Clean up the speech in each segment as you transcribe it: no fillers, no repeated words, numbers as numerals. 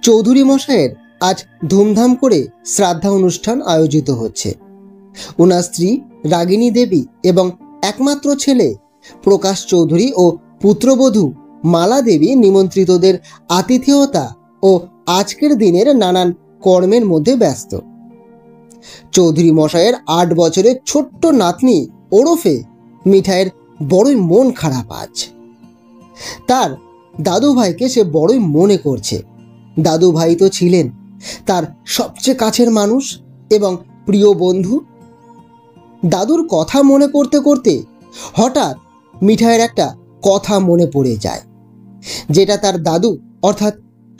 চৌধুরী মশাইয়ের আজ ধুমধাম করে শ্রাদ্ধা অনুষ্ঠান আয়োজিত হচ্ছে। ওনার স্ত্রী রাগিনী দেবী এবং একমাত্র ছেলে প্রকাশ চৌধুরী ও পুত্রবধূ মালা দেবী নিমন্ত্রিতদের আতিথেয়তা ও আজকের দিনের নানান কর্মের মধ্যে ব্যস্ত। চৌধুরী মশাইয়ের 8 বছরের ছোট্ট নাতনি ওরফে মিঠাইয়ের বড়ই মন খারাপ আজ। তার দাদু ভাইকে সে বড়ই মনে করছে। দাদু ভাই তো ছিলেন তার সবচেয়ে কাছের মানুষ এবং প্রিয় বন্ধু। দাদুর কথা মনে করতে করতে হঠাৎ মিঠাইয়ের একটা কথা মনে পড়ে যায়, যেটা তার দাদু অর্থাৎ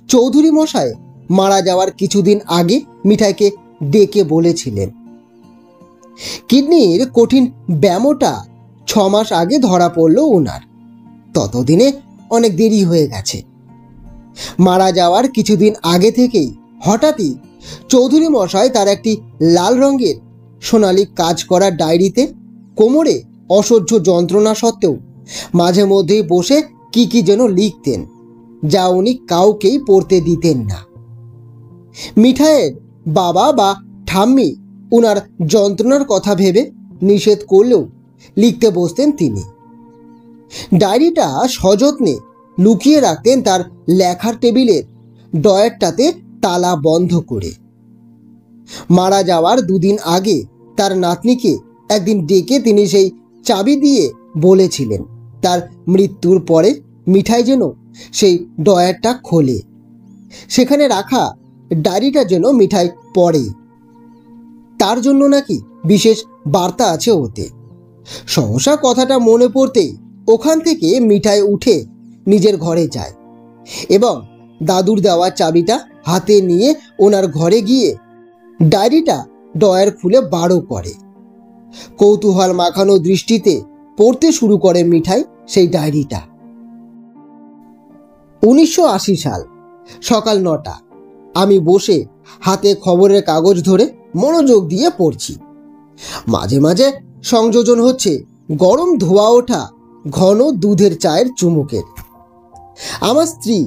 চৌধুরী মশাই মারা যাওয়ার কিছুদিন আগে মিঠাইকে ডেকে বলেছিলেন। কিডনির কঠিন ব্যামোটা 6 মাস আগে ধরা পড়ল ওনার। ততদিনে অনেক দেরি হয়ে গেছে। মারা যাওয়ার কিছুদিন আগে থেকেই হঠাৎই চৌধুরী মশাই তার একটি লাল রঙের সোনালি কাজ করা ডায়েরিতে কোমরে অসহ্য যন্ত্রণা সত্ত্বেও মাঝে মধ্যেই বসে কি যেন লিখতেন, যা উনি কাউকেই পড়তে দিতেন না। মিঠাইয়ের বাবা বা ঠাম্মি উনার যন্ত্রণার কথা ভেবে নিষেধ করলেও লিখতে বসতেন তিনি। ডায়েরিটা সযত্নে লুকিয়ে রাখতেন তার লেখার টেবিলের ড্রয়ারটাতে তালা বন্ধ করে। মারা যাওয়ার 2 দিন আগে তার নাতনিকে একদিন ডেকে তিনি সেই চাবি দিয়ে বলেছিলেন তার মৃত্যুর পরে মিঠাই যেন সেই ড্রয়ারটা খোলে, সেখানে রাখা ডায়েরিটা যেন মিঠাই পড়ে। তার জন্য নাকি বিশেষ বার্তা আছে ওতে। সহসা কথাটা মনে পড়তেই ওখান থেকে মিঠাই উঠে নিজের ঘরে যায় এবং দাদুর দেওয়া চাবিটা হাতে নিয়ে ওনার ঘরে গিয়ে ডায়েরিটা ড্রয়ার খুলে বারো করে। কৌতূহল মাখানো দৃষ্টিতে পড়তে শুরু করে মিঠাই সেই ডায়েরিটা। 1980 সাল, সকাল 9টা। আমি বসে হাতে খবরের কাগজ ধরে মনোযোগ দিয়ে পড়ছি। মাঝে মাঝে সংযোজন হচ্ছে গরম ধোয়া ওঠা ঘন দুধের চায়ের চুমুকের। আমার স্ত্রী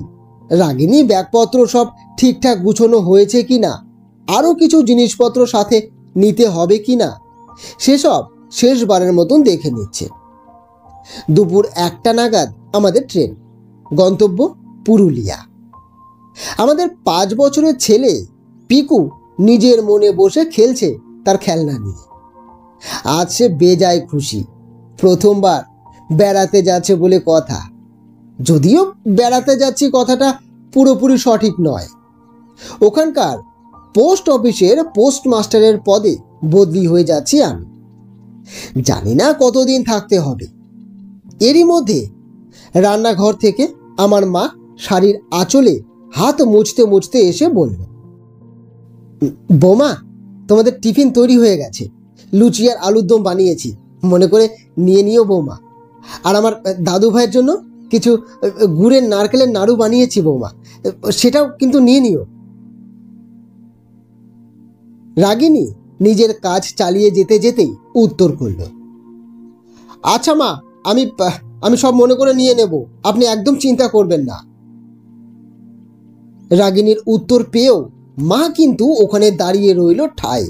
রাগিনী ব্যাগপত্র সব ঠিকঠাক গুছানো হয়েছে কিনা, আরও কিছু জিনিসপত্র সাথে নিতে হবে কিনা, সেসব শেষবারের মতন দেখে নিচ্ছে। দুপুর 1টা নাগাদ আমাদের ট্রেন, গন্তব্য পুরুলিয়া। আমাদের 5 বছরের ছেলে পিকু নিজের মনে বসে খেলছে তার খেলনা নিয়ে। আজ সে বেজায় খুশি। প্রথমবার বেড়াতে যাচ্ছে বলে কথা। যদিও বেড়াতে যাচ্ছি কথাটা পুরোপুরি সঠিক নয়। ওখানকার পোস্ট অফিসের পোস্টমাস্টারের পদে বদলি হয়ে যাচ্ছি আমি। জানি না কতদিন থাকতে হবে। এরই মধ্যে রান্নাঘর থেকে আমার মা শাড়ির আঁচলে হাত মুছতে মুছতে এসে বলল, বৌমা, তোমাদের টিফিন তৈরি হয়ে গেছে। লুচি আর আলুর দম বানিয়েছি, মনে করে নিয়ে নিও বৌমা। আর আমার দাদু ভাইয়ের জন্য কিছু গুড়ের নারকেলের নাড়ু বানিয়েছি বৌমা, সেটাও কিন্তু নিয়ে নিও। রাগিনী নিজের কাজ চালিয়ে যেতে যেতেই উত্তর করল, আচ্ছা মা, আমি সব মনে করে নিয়ে নেব, আপনি একদম চিন্তা করবেন না। রাগিনীর উত্তর পেয়েও মা কিন্তু ওখানে দাঁড়িয়ে রইল ঠায়,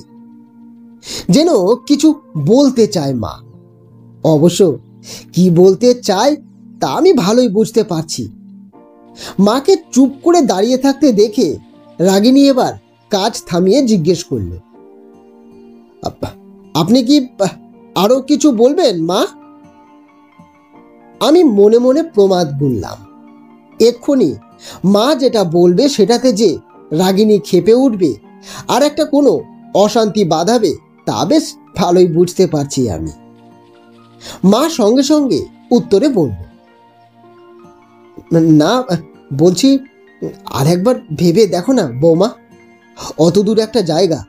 যেন কিছু বলতে চায় মা। অবশ্য কি বলতে চায় তা আমি ভালোই বুঝতে পারছি। মাকে চুপ করে দাঁড়িয়ে থাকতে দেখে রাগিনী এবার কাজ থামিয়ে জিজ্ঞেস করল, আপনি কি আরো কিছু বলবেন মা? আমি মনে মনে প্রমাদ গুনলাম, এক্ষুনি মা যেটা বলবে সেটাতে যে রাগিনী ক্ষেপে উঠবে আর একটা কোনো অশান্তি বাঁধাবে তা বেশ ভালোই বুঝতে পারছি আমি। মা সঙ্গে সঙ্গে উত্তরে বলল, না, বলছি আর একবার ভেবে দেখো না বৌমা। অত দূর একটা জায়গা,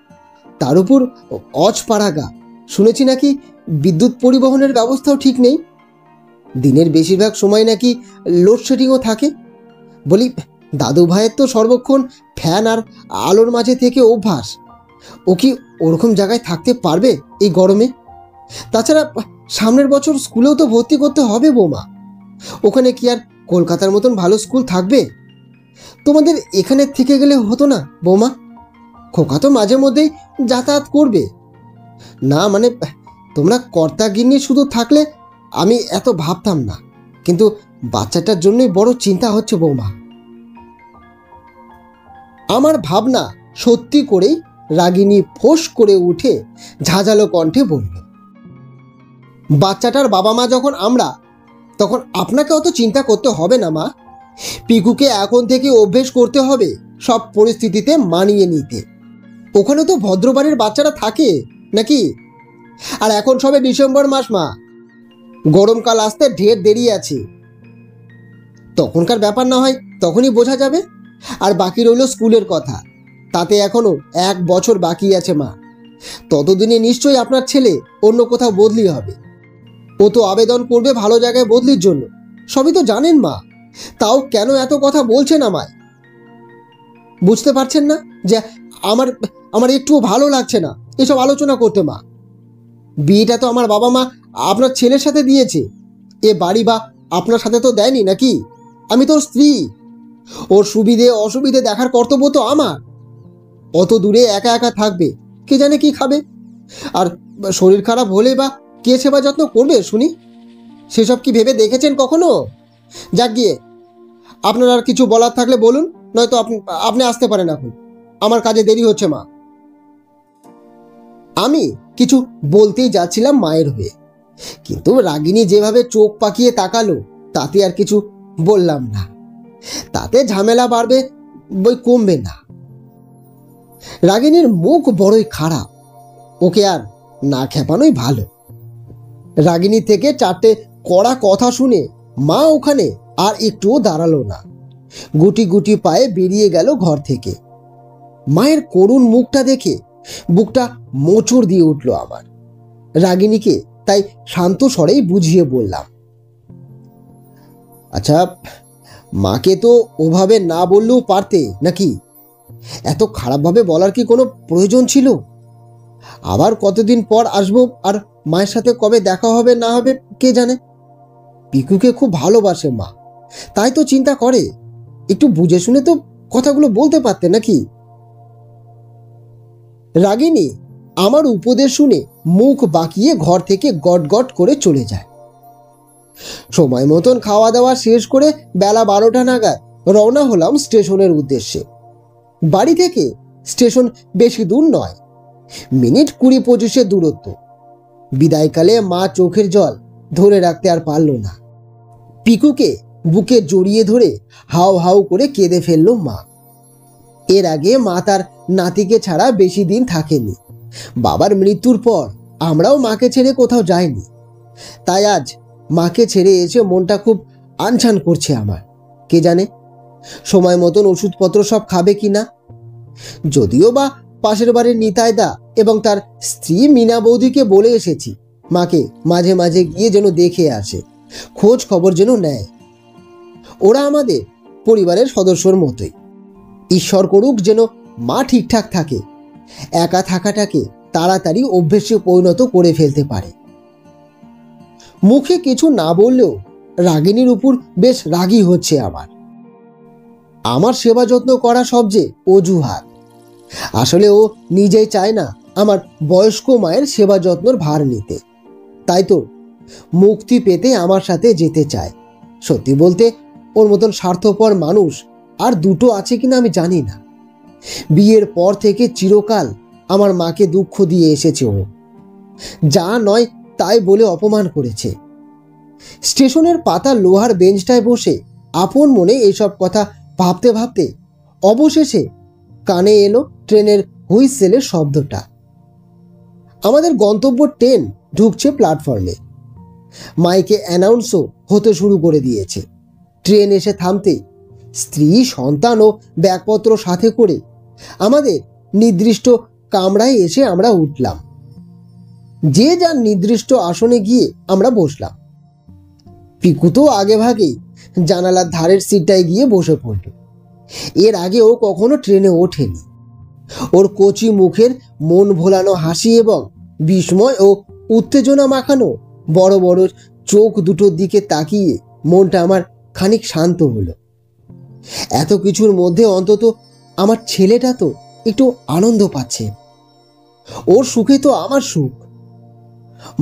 তার উপর অজপাড়াগা, শুনেছি নাকি বিদ্যুৎ পরিবহনের ব্যবস্থাও ঠিক নেই। দিনের বেশিরভাগ সময় নাকি লোডশেডিংও থাকে। বলি, দাদু ভাইয়ের তো সর্বক্ষণ ফ্যান আর আলোর মাঝে থেকে অভ্যাস। ও কি ওরকম জায়গায় থাকতে পারবে এই গরমে? তাছাড়া সামনের বছর স্কুলেও তো ভর্তি করতে হবে বৌমা। ওখানে কি আর কলকাতার মতন ভালো স্কুল থাকবে? তোমাদের এখানে থেকে গেলে হতো না বৌমা? খোকা তো মাঝে মধ্যেই যাতায়াত করবে। না মানে তোমরা কর্তাগিন্নি শুধু থাকলে আমি এত ভাবতাম না, কিন্তু বাচ্চাটার জন্যই বড় চিন্তা হচ্ছে বৌমা। আমার ভাবনা সত্যি করেই রাগিনী ফোঁস করে উঠে ঝাঁঝালো কণ্ঠে বলল, বাচ্চাটার বাবা মা যখন আমরা, তখন আপনাকে অত চিন্তা করতে হবে না মা। পিকুকে এখন থেকে অভ্যেস করতে হবে সব পরিস্থিতিতে মানিয়ে নিতে। ওখানে তো ভদ্রবাড়ির বাচ্চারা থাকে নাকি? আর এখন সবে ডিসেম্বর মাস মা, গরমকাল আসতে ঢের দেরি আছে। তখনকার ব্যাপার না হয় তখনই বোঝা যাবে। আর বাকি রইল স্কুলের কথা, তাতে এখনো 1 বছর বাকি আছে মা। ততদিনে নিশ্চয়ই আপনার ছেলে অন্য কোথাও বদলি হবে। ও তো আবেদন করবে ভালো জায়গায় বদলির জন্য, সবই তো জানেন মা। তাও কেন এত কথা বলছেন আমায়? বুঝতে পারছেন না যে আমার আমার একটুও ভালো লাগছে না এসব আলোচনা করতে মা? বিয়েটা তো আমার বাবা মা আপনার ছেলের সাথে দিয়েছে, এ বাড়ি বা আপনার সাথে তো দেয়নি নাকি? আমি তোর স্ত্রী, ওর সুবিধে অসুবিধে দেখার কর্তব্য তো আমার। অত দূরে একা একা থাকবে, কে জানে কি খাবে, আর শরীর খারাপ হলে বা কে সেবা যত্ন করবে শুনি? সেসব কি ভেবে দেখেছেন কখনো? যাক গিয়ে, আপনার আর কিছু বলার থাকলে বলুন, নয়তো আপনি আসতে পারেন এখন, আমার কাজে দেরি হচ্ছে মা। আমি কিছু বলতেই যাচ্ছিলাম মায়ের হয়ে, কিন্তু রাগিনী যেভাবে চোখ পাকিয়ে তাকালো তাতে আর কিছু বললাম না। তাতে ঝামেলা বাড়বে বই কমবে না। রাগিনীর মুখ বড়ই খারাপ, ওকে আর না খেপানোই ভালো। রাগিনী থেকে 4টে কড়া কথা শুনে মা ওখানে আর একটুও দাঁড়ালো না, গুটি গুটি পায়ে বেরিয়ে গেল ঘর থেকে। মায়ের করুণ মুখটা দেখে বুকটা মোচড় দিয়ে উঠল আমার। রাগিনীকে তাই শান্ত স্বরেই বুঝিয়ে বললাম, আচ্ছা, মাকে তো ওভাবে না বললেও পারতে নাকি? এত খারাপভাবে বলার কি কোনো প্রয়োজন ছিল? আবার কতদিন পর আসবো, আর মায়ের সাথে কবে দেখা হবে না হবে কে জানে। পিকুকে খুব ভালোবাসে মা, তাই তো চিন্তা করে। একটু বুঝে শুনে তো কথাগুলো বলতে পারতে নাকি? রাগিনী আমার উপদেশ শুনে মুখ বাঁকিয়ে ঘর থেকে গট গট করে চলে যায়। সময় মতন খাওয়া দাওয়া শেষ করে বেলা 12টা নাগাদ রওনা হলাম স্টেশনের উদ্দেশ্যে। বাড়ি থেকে স্টেশন বেশি দূর নয়, মিনিট 20-25 দূরত্ব। বিদায়কালে মা চোখের জল ধরে রাখতে আর পারল না। পিকুকে বুকে জড়িয়ে ধরে হাউ হাউ করে কেঁদে ফেলল মা। এর আগে মা তার নাতিকে ছাড়া বেশি দিন থাকেনি। বাবার মৃত্যুর পর আমরাও মাকে ছেড়ে কোথাও যাইনি, তাই আজ মাকে ছেড়ে এসে মনটা খুব আনছান করছে আমার। কে জানে সময় মতন ওষুধপত্র সব খাবে কিনা। যদিও বা পাশের বাড়ির নিতাইদা এবং তার স্ত্রী মিনা বৌদিকে বলে এসেছি মাকে মাঝে মাঝে গিয়ে যেন দেখে আসে, খোঁজ খবর যেন নেয়। ওরা আমাদের পরিবারের সদস্যর মতোই। ঈশ্বর করুক যেন মা ঠিকঠাক থাকে, একা থাকাটাকে তাড়াতাড়ি অভ্যেসে পরিণত করে ফেলতে পারে। মুখে কিছু না বললেও রাগিনীর উপর বেশ রাগী হচ্ছে আমার সেবা যত্ন করা সবচেয়ে অজুহাত। আসলে ও নিজেই চায় না আমার বয়স্ক মায়ের সেবা যত্নর ভার নিতে, তাই তো মুক্তি পেতে আমার সাথে যেতে চায়। সত্যি বলতে ওর মতন স্বার্থপর মানুষ আর দুটো আছে কিনা আমি জানি না। বিয়ের পর থেকে চিরকাল আমার মাকে দুঃখ দিয়ে এসেছে ও, যা নয় তাই বলে অপমান করেছে। স্টেশনের পাতা লোহার বেঞ্চটায় বসে আপন মনে এইসব কথা ভাবতে ভাবতে অবশেষে কানে এলো ট্রেনের হুইসেলের শব্দটা। আমাদের গন্তব্য ট্রেন ঢুকছে প্ল্যাটফর্মে। মাইকে অ্যানাউন্সও হতে শুরু করে দিয়েছে। ট্রেন এসে থামতে স্ত্রী, সন্তান ও ব্যাগপত্র সাথে করে আমাদের নির্দিষ্ট কামরায় এসে আমরা উঠলাম। যে যার নির্দিষ্ট আসনে গিয়ে আমরা বসলাম। পিকু তো আগে ভাগেই জানালার ধারের সিটটায় গিয়ে বসে পড়ল। এর আগে ও কখনো ট্রেনে ওঠেনি। ওর কচি মুখের মন ভোলানো হাসি এবং বিস্ময় ও উত্তেজনা মাখানো বড় বড় চোখ দুটোর দিকে তাকিয়ে মনটা আমার খানিক শান্ত হলো। এত কিছুর মধ্যে অন্তত আমার ছেলেটা তো একটু আনন্দ পাচ্ছে, ওর সুখে তো আমার সুখ।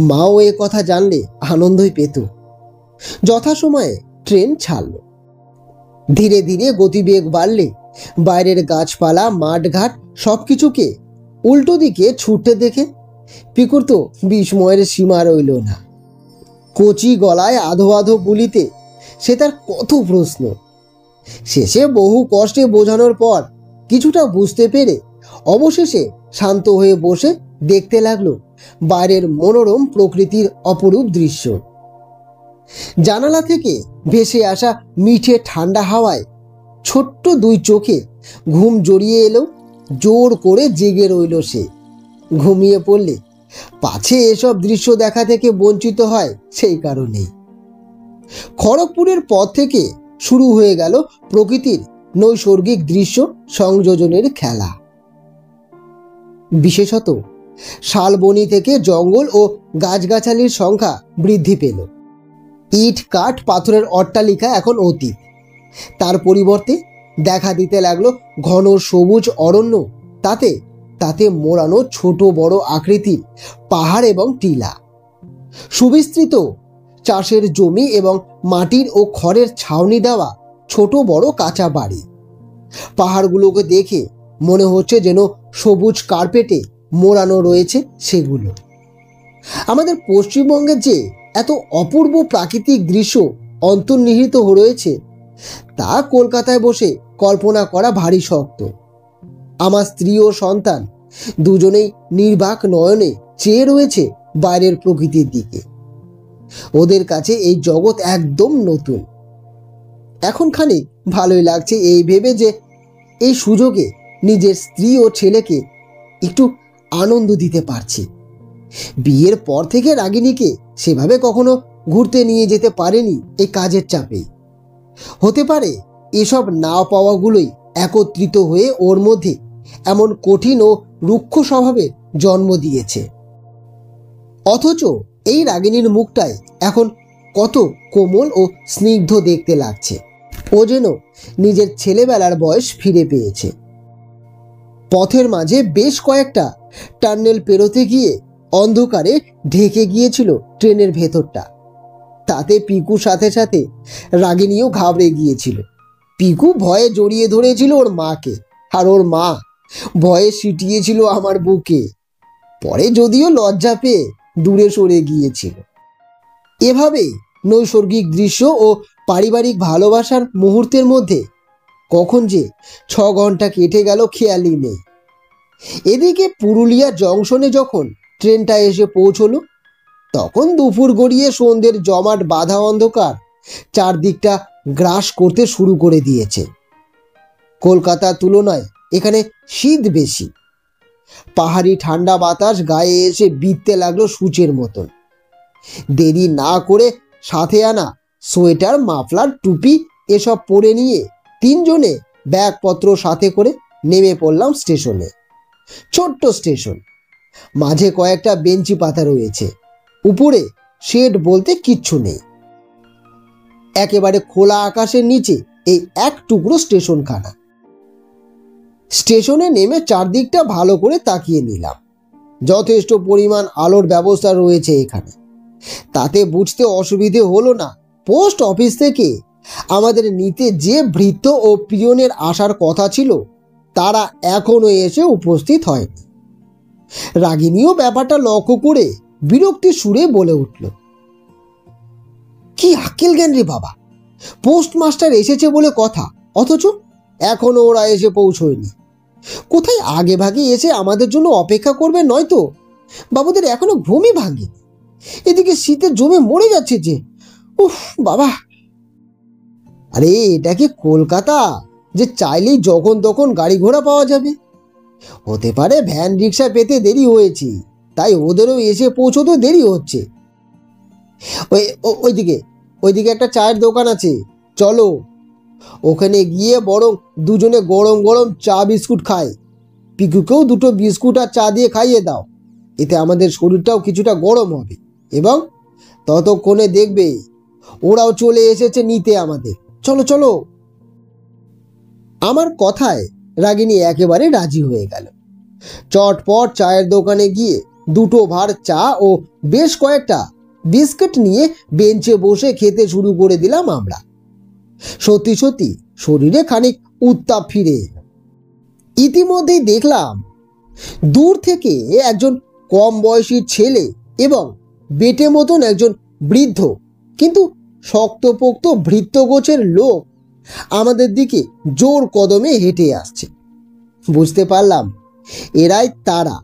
মাও এ কথা জানলে আনন্দই পেত। যথাসময়ে ট্রেন ছাড়ল। ধীরে ধীরে গতিবেগ বাড়লে বাইরের গাছপালা, মাঠঘাট সবকিছুকে উল্টো দিকে ছুটতে দেখে পিকুর তো বিস্ময়ের সীমা রইল না। কচি গলায় আধো আধো গুলিতে সে তার কত প্রশ্ন। শেষে বহু কষ্টে বোঝানোর পর কিছুটা বুঝতে পেরে অবশেষে শান্ত হয়ে বসে দেখতে লাগলো বাইরের মনোরম প্রকৃতির অপরূপ দৃশ্য। জানালা থেকে ভেসে আসা মিঠে ঠান্ডা হাওয়ায় ছোট্ট দুই চোখে ঘুম জড়িয়ে এলো। জোর করে জেগে রইল সে। ঘুমিয়ে পড়লে পাছে এসব দৃশ্য দেখা থেকে বঞ্চিত হয় সেই কারণেই। খড়গপুরের পর থেকে শুরু হয়ে গেল প্রকৃতির নৈসর্গিক দৃশ্য সংযোজনের খেলা। বিশেষত শালবনি থেকে জঙ্গল ও গাছগাছালির সংখ্যা বৃদ্ধি পেল। ইট কাঠ পাথরের অট্টালিকা এখন অতীত। তার পরিবর্তে দেখা দিতে লাগলো ঘন সবুজ অরণ্য, তাতে তাতে মোড়ানো ছোট বড় আকৃতির পাহাড় এবং টিলা, সুবিস্তৃত চাষের জমি এবং মাটির ও খড়ের ছাউনি দেওয়া ছোট বড় কাঁচা বাড়ি। পাহাড়গুলোকে দেখে মনে হচ্ছে যেন সবুজ কার্পেটে মোড়ানো রয়েছে সেগুলো। আমাদের পশ্চিমবঙ্গের যে এত অপূর্ব প্রাকৃতিক দৃশ্য অন্তর্নিহিত রয়েছে তা কলকাতায় বসে কল্পনা করা ভারী শক্ত। আমার স্ত্রী ও সন্তান দুজনেই নির্বাক নয়নে চেয়ে রয়েছে বাইরের প্রকৃতির দিকে। ওদের কাছে এই জগৎ একদম নতুন। এখন খানিক ভালোই লাগছে এই ভেবে যে এই সুযোগে নিজের স্ত্রী ও ছেলেকে একটু আনন্দ দিতে পারছি। বিয়ের পর থেকে রাগিনীকে সেভাবে কখনো ঘুরতে নিয়ে যেতে পারেনি এই কাজের চাপে। হতে পারে এসব না পাওয়াগুলোই একত্রিত হয়ে ওর মধ্যে এমন কঠিন ও রুক্ষ স্বভাবের জন্ম দিয়েছে। অথচ এই রাগিনীর মুখটাই এখন কত কোমল ও স্নিগ্ধ দেখতে লাগছে। ও যেন নিজের ছেলেবেলার বয়স ফিরে পেয়েছে। পথের মাঝে বেশ কয়েকটা টার্নেল পেরোতে গিয়ে অন্ধকারে ঢেকে গিয়েছিল ট্রেনের ভেতরটা। তাতে পিকু সাথে সাথে রাগিনীও ঘাবড়ে গিয়েছিল। পিকু ভয়ে জড়িয়ে ধরেছিল ওর মাকে, আর ওর মা ভয়ে সিটিয়েছিল আমার বুকে। পরে যদিও লজ্জা পেয়ে দূরে সরে গিয়েছিল। এভাবেই নৈসর্গিক দৃশ্য ও পারিবারিক ভালোবাসার মুহূর্তের মধ্যে কখন যে 6 ঘন্টা কেটে গেল খেয়ালই নেই। এদিকে পুরুলিয়া জংশনে যখন ট্রেনটা এসে পৌঁছলো তখন দুপুর গড়িয়ে সন্ধ্যের জমাট বাঁধা অন্ধকার চারদিকটা গ্রাস করতে শুরু করে দিয়েছে। কলকাতার তুলনায় এখানে শীত বেশি। পাহাড়ি ঠান্ডা বাতাস গায়ে এসে বিঁধতে লাগলো সূচের মতন। দেরি না করে সাথে আনা সোয়েটার, মাফলার, টুপি এসব পরে নিয়ে তিনজনে ব্যাগপত্র সাথে করে নেমে পড়লাম স্টেশনে। ছোট্ট স্টেশন, মাঝে কয়েকটা বেঞ্চি পাতা রয়েছে, উপরে শেড বলতে কিচ্ছু নেই। একেবারে খোলা আকাশের নিচে এই এক টুকরো স্টেশনখানা। স্টেশনে নেমে চারদিকটা ভালো করে তাকিয়ে নিলাম। যথেষ্ট পরিমাণ আলোর ব্যবস্থা রয়েছে এখানে। তাতে বুঝতে অসুবিধে হলো না পোস্ট অফিস থেকে আমাদের নিতে যে ভৃত্য ও পিয়নের আসার কথা ছিল তারা এখনো এসে উপস্থিত হয়নি। রাগিনীও ব্যাপারটা লক্ষ্য করে বিরক্তি সুরে বলে উঠল, কি আক্কেল জ্ঞান রে বাবা, পোস্টমাস্টার এসেছে বলে কথা, অথচ এখনো ওরা এসে পৌঁছয়নি। কোথায় আগে ভাগে এসে আমাদের জন্য অপেক্ষা করবে, নয়তো বাবুদের এখনো ঘুমই ভাঙেনি। এদিকে শীতে জমে মরে যাচ্ছে যে, উফ বাবা। আরে এটা কি কলকাতা যে চাইলেই যখন তখন গাড়ি ঘোড়া পাওয়া যাবে? হতে পারে ভ্যান রিক্সা পেতে দেরি হয়েছে, তাই ওদেরও এসে পৌঁছতে দেরি হচ্ছে। ওইদিকে একটা চায়ের দোকান আছে, চলো ওখানে গিয়ে বরং দুজনে গরম গরম চা বিস্কুট খাই। পিকুকেও দুটো বিস্কুট আর চা দিয়ে খাইয়ে দাও, এতে আমাদের শরীরটাও কিছুটা গরম হবে এবং ততক্ষণে দেখবে ওরাও চলে এসেছে নিতে আমাদের। চলো চলো। আমার কথায় রাগিনী একেবারে রাজি হয়ে গেল। চটপট চায়ের দোকানে গিয়ে দুটো ভার চা ও বেশ কয়েকটা বিস্কুট নিয়ে বেঞ্চে বসে খেতে শুরু করে দিলাম আমরা। সত্যি সত্যি শরীরে খানিক উত্তাপ ফিরে এলো। ইতিমধ্যেই দেখলাম দূর থেকে একজন কম বয়সী ছেলে এবং বেটে মতন একজন বৃদ্ধ কিন্তু শক্তপোক্ত ভৃত্যগোছের লোক আমাদের দিকে জোর কদমে হেঁটে আসছে। বুঝতে পারলাম এরাই তারা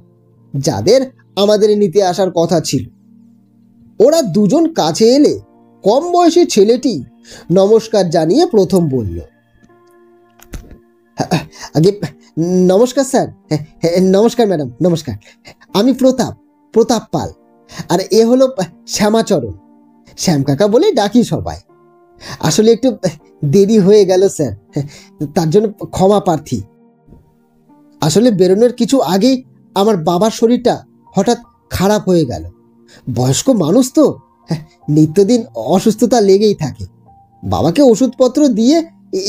যাদের আমাদের নিতে আসার কথা ছিল। ওরা দুজন কাছে এলে কম বয়সী ছেলেটি নমস্কার জানিয়ে প্রথম বলল, আগে নমস্কার স্যার। নমস্কার ম্যাডাম, নমস্কার। আমি প্রতাপ পাল, আর এ হলো শ্যামাচরণ। শ্যাম কাকা বলে ডাকি সবাই। আসলে একটু দেরি হয়ে গেল স্যার, তার জন্য ক্ষমা প্রার্থী। আসলে বেরোনোর কিছু আগেই আমার বাবার শরীরটা হঠাৎ খারাপ হয়ে গেল। বয়স্ক মানুষ তো, নিত্যদিন অসুস্থতা লেগেই থাকে। বাবাকে ওষুধপত্র দিয়ে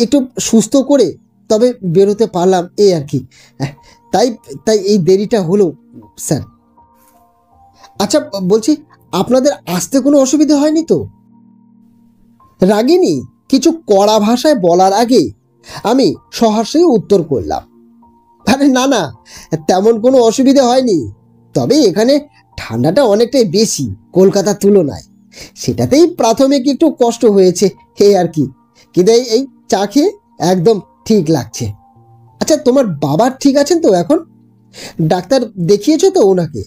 একটু সুস্থ করে তবে বেরোতে পারলাম, এই আর কি। তাই তাই এই দেরিটা হলো স্যার। আচ্ছা বলছি, আপনাদের আসতে কোনো অসুবিধা হয়নি তো? রাগিনী কিছু কড়া ভাষায় বলার আগে আমি সহাস্যই উত্তর করলাম, আরে না না, তেমন কোনো অসুবিধা হয়নি। তবে এখানে ঠান্ডাটা অনেকটাই বেশি কলকাতার তুলনায়, সেটাতেই প্রাথমিক একটু কষ্ট হয়েছে, এই আর কি। কিন্তু এই চা খেয়ে একদম ঠিক লাগছে। আচ্ছা, তোমার বাবা ঠিক আছেন তো এখন? ডাক্তার দেখিয়েছো তো ওনাকে?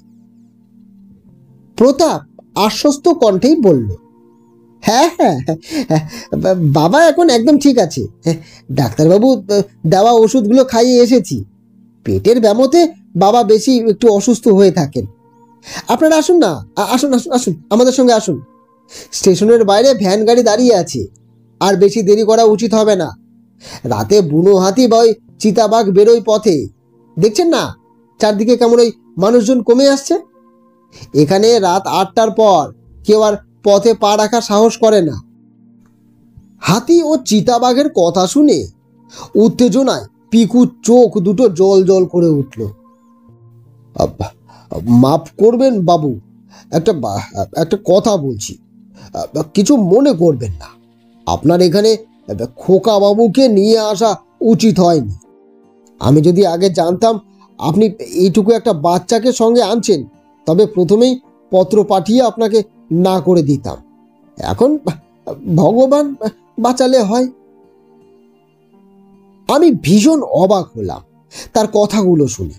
প্রতাপ আশ্বস্ত কণ্ঠেই বলল, হ্যাঁ হ্যাঁ, বাবা এখন একদম ঠিক আছে। ডাক্তারবাবু দেওয়া ওষুধগুলো খাইয়ে এসেছি। পেটের ব্যামোতে বাবা বেশি একটু অসুস্থ হয়ে থাকেন। আপনারা আসুন না, আসুন আসুন আসুন, আমাদের সঙ্গে আসুন। স্টেশনের বাইরে ভ্যান গাড়ি দাঁড়িয়ে আছে, আর বেশি দেরি করা উচিত হবে না। রাতে বুনো হাতি বা ওই চিতাবাঘ বেরোয় পথে, দেখছেন না চারদিকে কেমন ওই মানুষজন কমে আসছে। এখানে রাত 8টার পর কেউ আর পথে পা রাখার সাহস করে না। হাতি ও চিতাবাঘের কথা শুনে উত্তেজনায় পিকুর চোখ দুটো জল জল করে উঠল। মাফ করবেন বাবু, একটা কথা বলছি, কিছু মনে করবেন না। আপনার এখানে খোকা বাবুকে নিয়ে আসা উচিত হয়নি। আমি যদি আগে জানতাম আপনি এইটুকু একটা বাচ্চাকে সঙ্গে আনছেন, তবে প্রথমেই পত্র পাঠিয়ে আপনাকে না করে দিতাম। এখন ভগবান বাঁচালে হয়। আমি ভীষণ অবাক হলাম তার কথাগুলো শুনে।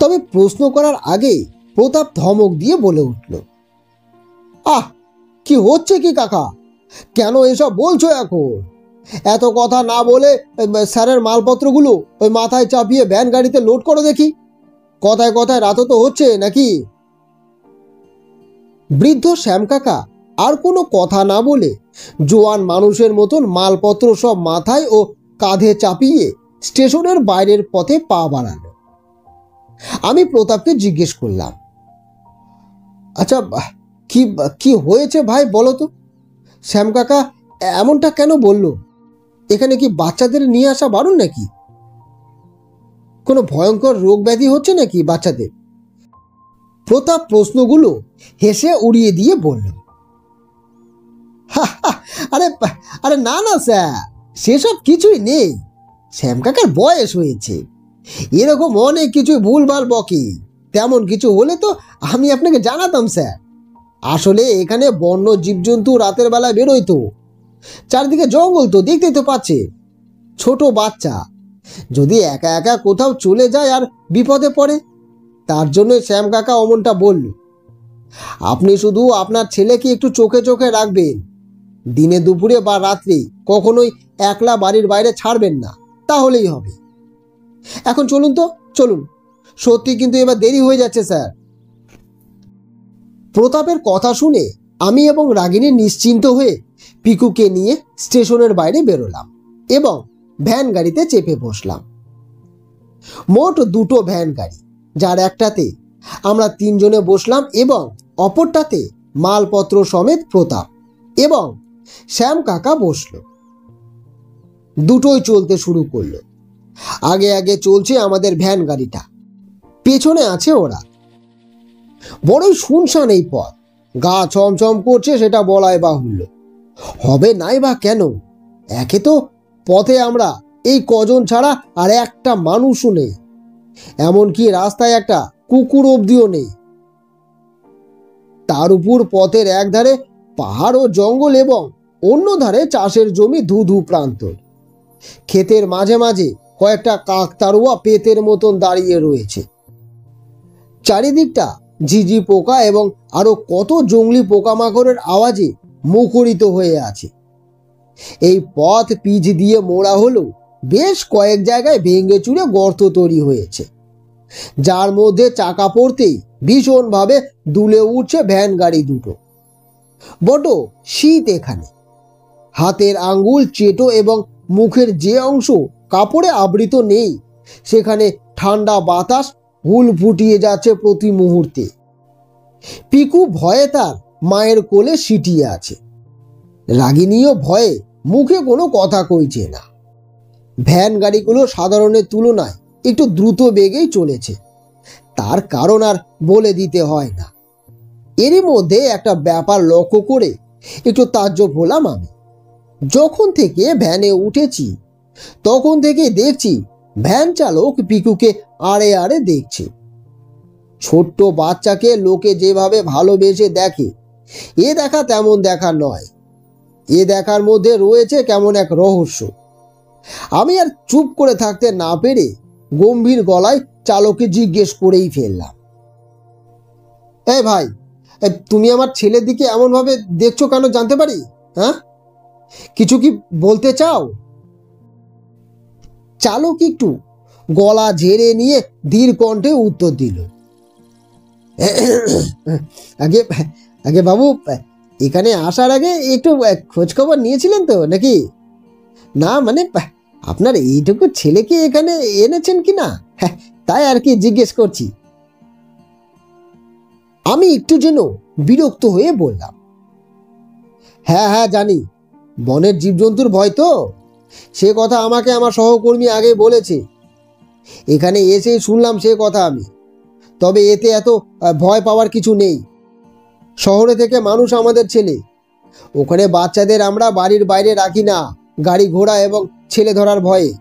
তবে প্রশ্ন করার আগে প্রতাপ ধমক দিয়ে বলে উঠল, আহ, কি হচ্ছে কি কাকা? কেন এসব বলছো এখন? এত কথা না বলে স্যারের মালপত্রগুলো ওই মাথায় চাপিয়ে ভ্যান গাড়িতে লোড করো দেখি। কথায় কথায় রাত তো হচ্ছে নাকি? বৃদ্ধ শ্যাম কাকা আর কোনো কথা না বলে জোয়ান মানুষের মতন মালপত্র সব মাথায় ও কাঁধে চাপিয়ে স্টেশনের বাইরের পথে পা বাড়ালো। আমি প্রতাপকে জিজ্ঞেস করলাম, আচ্ছা কি কি হয়েছে ভাই বলো তো? শ্যাম কাকা এমনটা কেন বলল? এখানে কি বাচ্চাদের নিয়ে আসা বারণ নাকি? কোনো ভয়ঙ্কর রোগ ব্যাধি হচ্ছে নাকি বাচ্চাদের? প্রতাপ প্রশ্নগুলো হেসে উড়িয়ে দিয়ে বলল, আরে আরে না না স্যার, সেসব কিছুই নেই। শ্যাম কাকার বয়স হয়েছে, এরকম অনেক কিছুই ভুলভাল বকে। তেমন কিছু হলে তো আমি আপনাকে জানাতাম স্যার। আসলে এখানে বন্য জীবজন্তু রাতের বেলা বেরোয় তো, চারদিকে জঙ্গল তো দেখতেই তো পাচ্ছে। ছোট বাচ্চা যদি একা একা কোথাও চলে যায় আর বিপদে পড়ে, তার জন্য শ্যাম কাকা অমনটা বলল। আপনি শুধু আপনার ছেলেকে একটু চোখে চোখে রাখবেন। দিনে দুপুরে বা রাত্রে কখনোই একলা বাড়ির বাইরে ছাড়বেন না, তাহলেই হবে। এখন চলুন তো, চলুন। সত্যি কিন্তু এবার দেরি হয়ে যাচ্ছে স্যার। প্রতাপের কথা শুনে আমি এবং রাগিনী নিশ্চিন্ত হয়ে পিকুকে নিয়ে স্টেশনের বাইরে বেরোলাম এবং ভ্যান গাড়িতে চেপে বসলাম। মোট দুটো ভ্যান গাড়ি, যার একটাতে আমরা তিনজনে বসলাম এবং অপরটাতে মালপত্র সমেত প্রতাপ এবং শ্যাম কাকা বসল। দুটোই চলতে শুরু করলো। আগে আগে চলছে আমাদের ভ্যান গাড়িটা, পেছনে আছে ওরা। বড়ই শুনশান এই পথ, গা ছমছম করছে সেটা বলাই বাহুল্য। হবে নাই বা কেন? একে তো পথে আমরা এই কজন ছাড়া আর একটা মানুষও নেই, এমনকি রাস্তায় একটা কুকুর অবধিও নেই। তার উপর পথের একধারে পাহাড় ও জঙ্গল এবং অন্য ধারে চাষের জমি ধু ধু প্রান্তর। ক্ষেতের মাঝে মাঝে কয়েকটা কাকতাড়ুয়া পেতের মতন দাঁড়িয়ে রয়েছে। চারিদিকটা ঝিঝি পোকা এবং আরো কত জঙ্গলি পোকামাকড়ের আওয়াজে মুখরিত হয়ে আছে। এই পথ পিচ দিয়ে মোড়া হলেও বেশ কয়েক জায়গায় ভেঙে চুরে গর্ত তৈরি হয়েছে, যার মধ্যে চাকা পড়তেই ভীষণভাবে দুলে উঠছে ভ্যান গাড়ি দুটো। বড় শীত এখানে, হাতের আঙ্গুল চেটো এবং মুখের যে অংশ কাপড়ে আবৃত নেই সেখানে ঠান্ডা বাতাস হুল ফুটিয়ে যাচ্ছে প্রতি মুহূর্তে। পিকু ভয়ে তার মায়ের কোলে সিটিয়ে আছে। রাগিনীও ভয়ে মুখে কোনো কথা কইছে না। ভ্যান গাড়িগুলো সাধারণের তুলনায় একটু দ্রুত বেগেই চলেছে, তার কারণ আর বলে দিতে হয় না। এরই মধ্যে একটা ব্যাপার লক্ষ্য করে একটু তাজ্জব হলাম আমি। যখন থেকে ভ্যানে উঠেছি তখন থেকে দেখছি ভ্যান চালক পিকুকে আড়ে আড়ে দেখছে। ছোট্ট বাচ্চাকে লোকে যেভাবে ভালোবেসে দেখে, এ দেখা তেমন দেখা নয়। এ দেখার মধ্যে রয়েছে কেমন এক রহস্য। আমি আর চুপ করে থাকতে না পেরে গম্ভীর গলায় চালককে জিজ্ঞেস করেই ফেললাম, এই ভাই, তুমি আমার ছেলের দিকে এমনভাবে দেখছো কেন জানতে পারি? হ্যাঁ, কিছু কি বলতে চাও? চালক একটু গলা ঝেড়ে নিয়ে ধীর কণ্ঠে উত্তর দিল, আগে আগে বাবু, এখানে আসার আগে একটু খোঁজ খবর নিয়েছিলেন তো নাকি? না মানে আপনার এইটুকু ছেলেকে এখানে এনেছেন কি না, তাই আর কি জিজ্ঞেস করছি। আমি একটু যেন বিরক্ত হয়ে বললাম, হ্যাঁ হ্যাঁ জানি, বনের জীবজন্তুর ভয় তো, সে কথা আমাকে আমার সহকর্মী আগে বলেছে। এখানে এসে শুনলাম সে কথা আমি। তবে এতে এত ভয় পাওয়ার কিছু নেই। শহরে থেকে মানুষ আমাদের ছেলে, ওখানে বাচ্চাদের আমরা বাড়ির বাইরে রাখি না গাড়ি ঘোড়া এবং ছেলে ধরার ভয়ে।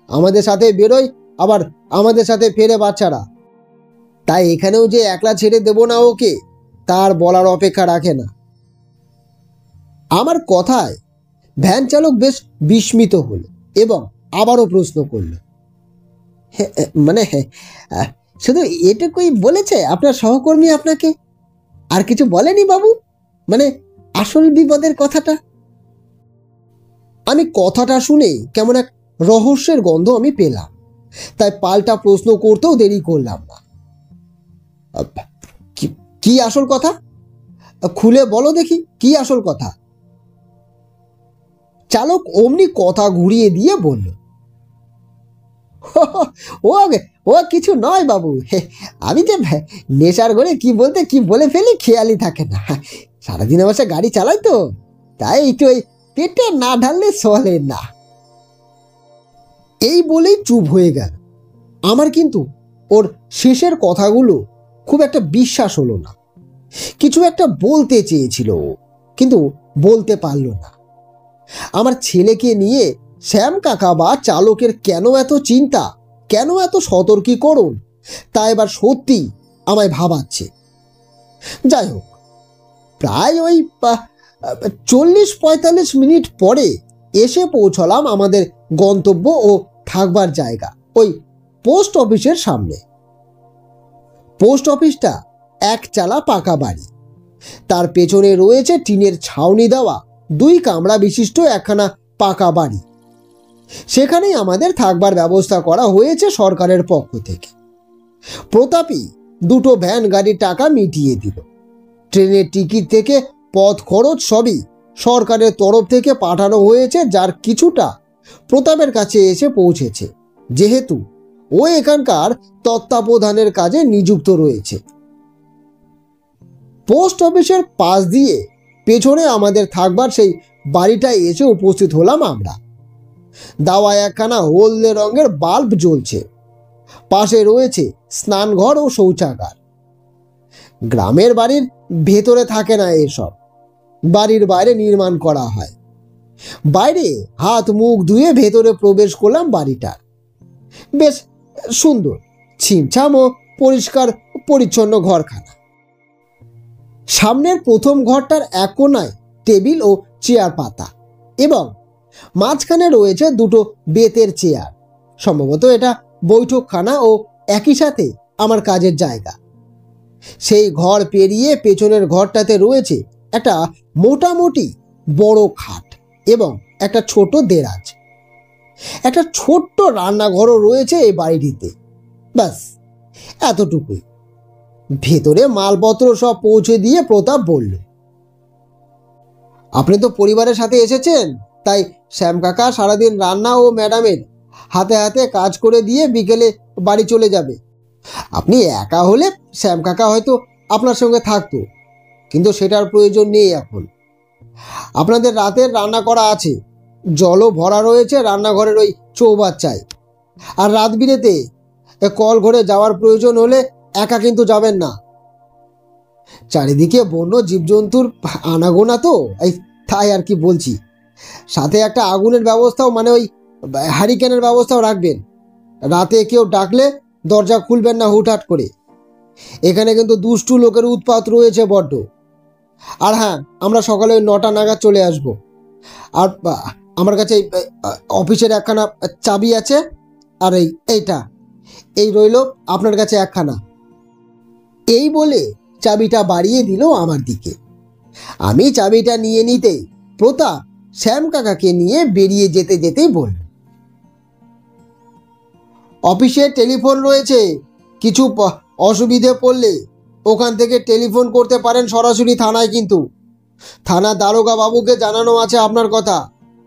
আমাদের সাথে বেরোয়, আবার আমাদের সাথে ফেরে বাচ্চারা। তাই এখানেও যে একলা ছেড়ে দেব না ওকে, তার বলার অপেক্ষা রাখে না। আমার কথায় ভ্যান চালক বেশ বিস্মিত হল এবং আবারও প্রশ্ন করল, মানে শুধু এটুকুই বলেছে আপনার সহকর্মী আপনাকে? আর কিছু বলেনি বাবু? মানে আসল বিপদের কথাটা? আমি কথাটা শুনে কেমন এক রহস্যের গন্ধ আমি পেলাম, তাই পাল্টা প্রশ্ন করতেও দেরি করলাম না। কি আসল কথা? খুলে বলো দেখি, কি আসল কথা? চালক অমনি কথা ঘুরিয়ে দিয়ে বলল, ও ও কিছু নয় বাবু, আমি যে নেশার ঘরে কি বলতে কি বলে ফেলি খেয়ালই থাকে না। সারাদিন অবশ্য গাড়ি চালাই তো, তাই একটু ওই পেটে না ঢাললে চলে না। এই বলেই চুপ হয়ে গেল। আমার কিন্তু ওর শেষের কথাগুলো খুব একটা বিশ্বাস হলো না। কিছু একটা বলতে চেয়েছিল ও, কিন্তু বলতে পারল না। আমার ছেলেকে নিয়ে শ্যাম কাকা বা চালকের কেন এত চিন্তা, কেন এত সতর্কীকরণ, তা এবার সত্যি আমায় ভাবাচ্ছে। যাই হোক, প্রায় ওই 40-45 মিনিট পরে এসে পৌঁছলাম আমাদের গন্তব্য ও থাকবার জায়গা, ওই পোস্ট অফিসের সামনে। পোস্ট অফিসটা একচালা পাকা বাড়ি, তার পেছনে রয়েছে টিনের ছাউনি দেওয়া 2 কামরা বিশিষ্ট একখানা পাকা বাড়ি। সেখানেই আমাদের থাকবার ব্যবস্থা করা হয়েছে সরকারের পক্ষ থেকে। প্রতাপী দুটো ভ্যান গাড়ির টাকা মিটিয়ে দিল। ট্রেনের টিকিট থেকে পথ খরচ সবই সরকারের তরফ থেকে পাঠানো হয়েছে, যার কিছুটা প্রতাপের কাছে এসে পৌঁছেছে, যেহেতু ও এখানকার তত্ত্বাবধানের কাজে নিযুক্ত রয়েছে। পোস্ট অফিসের পাশ দিয়ে পেছনে আমাদের থাকবার সেই বাড়িটায় এসে উপস্থিত হলাম আমরা। দাওয়ায় একখানা হলদে রঙের বাল্ব জ্বলছে। পাশে রয়েছে স্নানঘর ও শৌচাগার। গ্রামের বাড়ির ভেতরে থাকে না এসব, বাড়ির বাইরে নির্মাণ করা হয়। বাইরে হাত মুখ ধুয়ে ভেতরে প্রবেশ করলাম বাড়িটার। বেশ সুন্দর, ছিমছাম ও পরিষ্কার পরিচ্ছন্ন ঘরখানা। সামনের প্রথম ঘরটার এক কোণায় টেবিল ও চেয়ার পাতা এবং মাঝখানে রয়েছে দুটো বেতের চেয়ার। সম্ভবত এটা বৈঠকখানা ও একই সাথে আমার কাজের জায়গা। সেই ঘর পেরিয়ে পেছনের ঘরটাতে রয়েছে একটা মোটামুটি বড় খাট এবং একটা ছোট দেরাজ। একটা ছোট্ট রান্নাঘরও রয়েছে এই বাড়িটিতে। ব্যাস এতটুকুই। ভেতরে মালপত্র সব পৌঁছে দিয়ে প্রতাপ বলল, আপনি তো পরিবারের সাথে এসেছেন, তাই শ্যাম কাকা সারাদিন রান্না ও ম্যাডামের হাতে হাতে কাজ করে দিয়ে বিকেলে বাড়ি চলে যাবে। আপনি একা হলে শ্যাম কাকা হয়তো আপনার সঙ্গে থাকতো, কিন্তু সেটার প্রয়োজন নেই এখন। আপনাদের রাতের রান্না করা আছে, জলও ভরা রয়েছে রান্নাঘরের ওই চৌবাচ্চায়। আর রাত বিরেতে কল ঘরে যাওয়ার প্রয়োজন হলে একা কিন্তু যাবেন না। চারিদিকে বন্য জীবজন্তুর আনাগোনা তো, এই তাই আর কি বলছি। সাথে একটা আগুনের ব্যবস্থাও, মানে ওই হ্যারিকেনের ব্যবস্থাও রাখবেন। রাতে কেউ ডাকলে দরজা খুলবেন না হুটহাট করে। এখানে কিন্তু দুষ্টু লোকের উৎপাত রয়েছে বড্ড। আর হ্যাঁ, আমরা সকালে 9টা নাগাদ চলে আসব। আর আমার কাছে অফিসের একখানা চাবি আছে, আর এইটা এই রইল আপনার কাছে একখানা। এই বলে চাবিটা বাড়িয়ে দিল আমার দিকে। আমি চাবিটা নিয়ে নিতেই প্রতাপ শ্যাম কাকাকে নিয়ে বেরিয়ে যেতে যেতেই বলল, অফিসে টেলিফোন রয়েছে, কিছু অসুবিধে পড়লে ওখান থেকে টেলিফোন করতে পারেন সরাসরি থানায়। কিন্তু থানা দারোগা বাবুকে জানানো আছে আপনার কথা।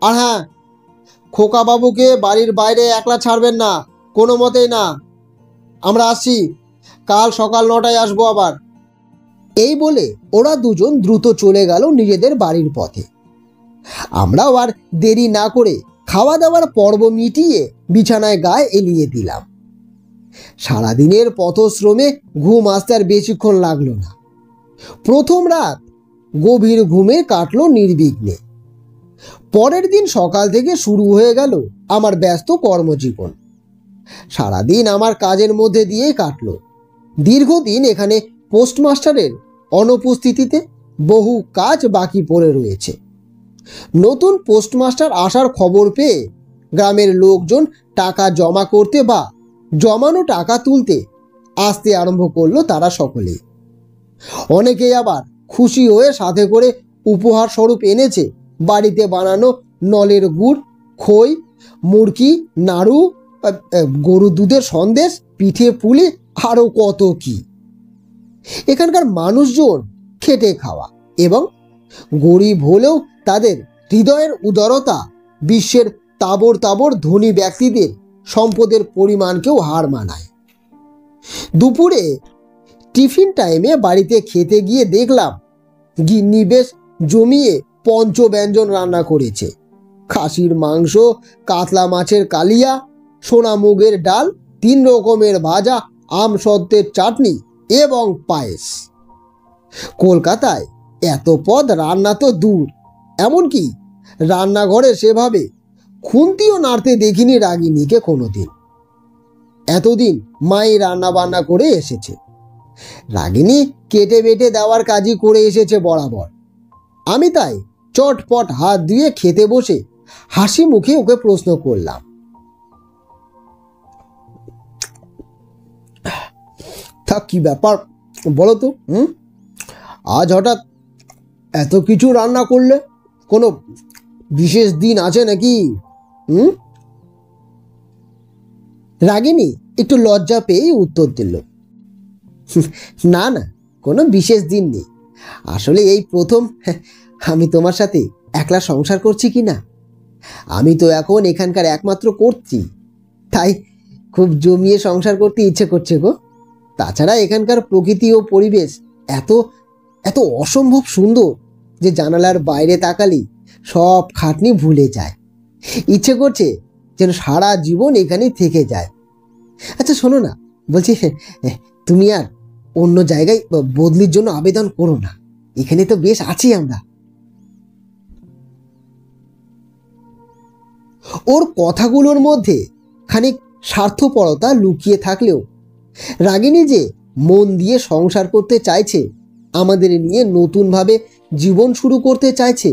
আর হ্যাঁ, খোকা বাবুকে বাড়ির বাইরে একলা ছাড়বেন না, কোনো মতেই না। আমরা আসছি, কাল সকাল 9টায় আসবো আবার। এই বলে ওরা দুজন দ্রুত চলে গেল নিজেদের বাড়ির পথে। আমরাও আর দেরি না করে খাওয়া দাওয়ার পর্ব মিটিয়ে বিছানায় গায়ে এলিয়ে দিলাম। সারাদিনের পথশ্রমে ঘুম আসতে আর বেশিক্ষণ লাগলো না। প্রথম রাত গভীর ঘুমে কাটলো নির্বিঘ্নে। পরের দিন সকাল থেকে শুরু হয়ে গেল আমার ব্যস্ত কর্মজীবন। সারাদিন আমার কাজের মধ্যে দিয়েই কাটলো। দীর্ঘদিন এখানে পোস্টমাস্টারের অনুপস্থিতিতে বহু কাজ বাকি পড়ে রয়েছে। নতুন পোস্টমাস্টার আসার খবর পেয়ে গ্রামের লোকজন টাকা জমা করতে বা জমানো টাকা তুলতে আসতে আরম্ভ করলো তারা সকলেই। অনেকেই আবার খুশি হয়ে সাথে করে উপহার স্বরূপ এনেছে বাড়িতে বানানো নলের গুড়, খই, মুরকি, নাড়ু, গরু দুধের সন্দেশ, পিঠে পুলি, আরও কত কি। এখানকার মানুষজন খেটে খাওয়া এবং গরিব হলেও তাদের হৃদয়ের উদারতা বিশ্বের তাবর তাবর ধনী ব্যক্তিদের সম্পদের পরিমাণকেও হার মানায়। দুপুরে টিফিন টাইমে বাড়িতে খেতে গিয়ে দেখলাম গিন্নি বেশ জমিয়ে পঞ্চব্যঞ্জন রান্না করেছে। খাসির মাংস, কাতলা মাছের কালিয়া, সোনা মুগের ডাল, 3 রকমের ভাজা, আম সত্ত্বের চাটনি এবং পায়েস। কলকাতায় এত পদ রান্না তো দূর, এমনকি রান্নাঘরে সেভাবে খুন্তিও নাড়তে দেখিনি রাগিনীকে কোনোদিন। এতদিন মাই রান্না বান্না করে এসেছে। রাগিনী কেটে বেটে দেওয়ার কাজই করে এসেছে বরাবর। আমি তাই চটপট হাত ধুয়ে খেতে বসে হাসি মুখে ওকে প্রশ্ন করলাম, তা কি ব্যাপার বলো তো, আজ হঠাৎ এত কিছু রান্না করলে? কোনো বিশেষ দিন আছে নাকি? রাগিনী একটু লজ্জা পেয়েই উত্তর দিল, না না, কোনো বিশেষ দিন নেই। আসলে এই প্রথম আমি তোমার সাথে একলা সংসার করছি কি না। আমি তো এখন এখানকার একমাত্র কর্ত্রী, তাই খুব জমিয়ে সংসার করতে ইচ্ছে করছে গো। তাছাড়া এখানকার প্রকৃতি ও পরিবেশ এত এত অসম্ভব সুন্দর যে জানালার বাইরে তাকালেই সব খাটনি ভুলে যায়। ইচ্ছে করছে যেন সারা জীবন এখানেই থেকে যায়। আচ্ছা শোনো না, বলছি তুমি আর অন্য জায়গায় বদলির জন্য আবেদন করো না, এখানে তো বেশ আছি আমরা। ওর কথাগুলোর মধ্যে খানিক স্বার্থপরতা লুকিয়ে থাকলেও রাগিনী যে মন দিয়ে সংসার করতে চাইছে, আমাদের নিয়ে নতুনভাবে জীবন শুরু করতে চাইছে,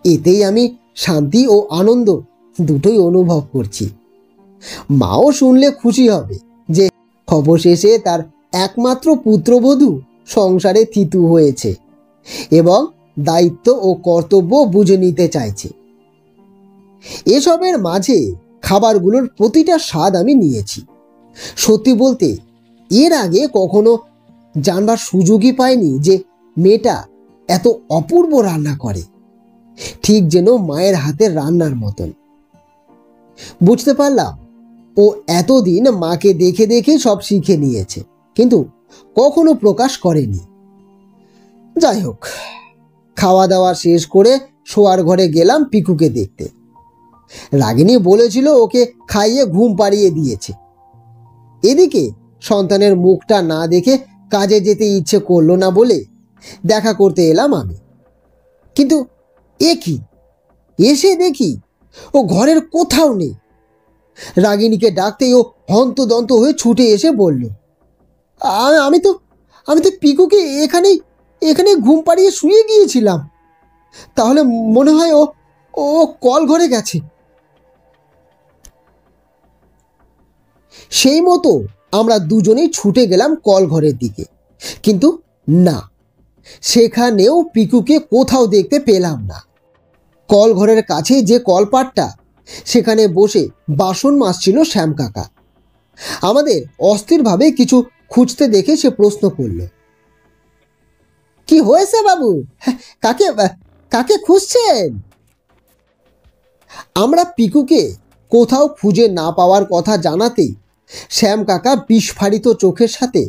এতেই আমি শান্তি ও আনন্দ দুটোই অনুভব করছি। মাও শুনলে খুশি হবে যে অবশেষে তার একমাত্র পুত্রবধূ সংসারে থিতু হয়েছে এবং দায়িত্ব ও কর্তব্য বুঝে নিতে চাইছে। এসবের মাঝে খাবারগুলোর প্রতিটা স্বাদ আমি নিয়েছি। সত্যি বলতে এর আগে কখনো জানবার সুযোগই পাইনি যে মেয়েটা এত অপূর্ব রান্না করে, ঠিক যেন মায়ের হাতের রান্নার মতন। বুঝতে পারলাম ও এতদিন মাকে দেখে দেখে সব শিখে নিয়েছে, কিন্তু কখনো প্রকাশ করেনি। যাই হোক, খাওয়া দাওয়া শেষ করে শোয়ার ঘরে গেলাম পিকুকে দেখতে। রাগিনী বলেছিল ওকে খাইয়ে ঘুম পাড়িয়ে দিয়েছে। এদিকে সন্তানের মুখটা না দেখে কাজে যেতে ইচ্ছে করলো না বলে দেখা করতে এলাম আমি। কিন্তু এ কি, এসে দেখি ও ঘরের কোথাও নেই। রাগিনীকে ডাকতেই ও হন্তদন্ত হয়ে ছুটে এসে বলল, আমি তো পিকুকে এখানে ঘুম পাড়িয়ে শুয়ে গিয়েছিলাম, তাহলে মনে হয় ও ও কল ঘরে গেছে। সেই মতো আমরা দুজনেই ছুটে গেলাম কল ঘরের দিকে, কিন্তু না, সেখানেও পিকুকে কোথাও দেখতে পেলাম না। কল ঘরের কাছে যে কলপাটটা, সেখানে বসে বাসন মাজছিল শ্যাম কাকা। আমাদের অস্থিরভাবে কিছু খুঁজতে দেখে সে প্রশ্ন করল, কি হয়েছে বাবু, কাকে কাকে খুঁজছেন? আমরা পিকুকে কোথাও খুঁজে না পাওয়ার কথা জানাতেই শ্যাম কাকা বিস্ফারিত চোখের সাথে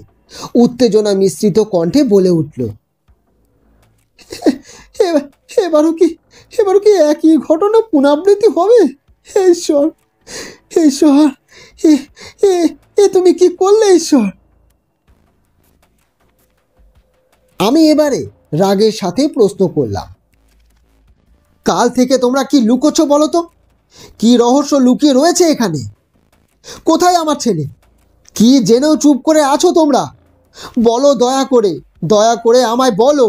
উত্তেজনা মিশ্রিত কণ্ঠে বলে উঠল, এবারও কি একই ঘটনা পুনরাবৃত্তি হবে? ঈশ্বর, ঈশ্বর, এ তুমি কি করলে ঈশ্বর? আমি এবারে রাগের সাথে প্রশ্ন করলাম, কাল থেকে তোমরা কি লুকোচ্ছ বলো তো? কি রহস্য লুকিয়ে রয়েছে এখানে? কোথায় আমার ছেলে? কি জেনেও চুপ করে আছো তোমরা? বলো, দয়া করে আমায় বলো।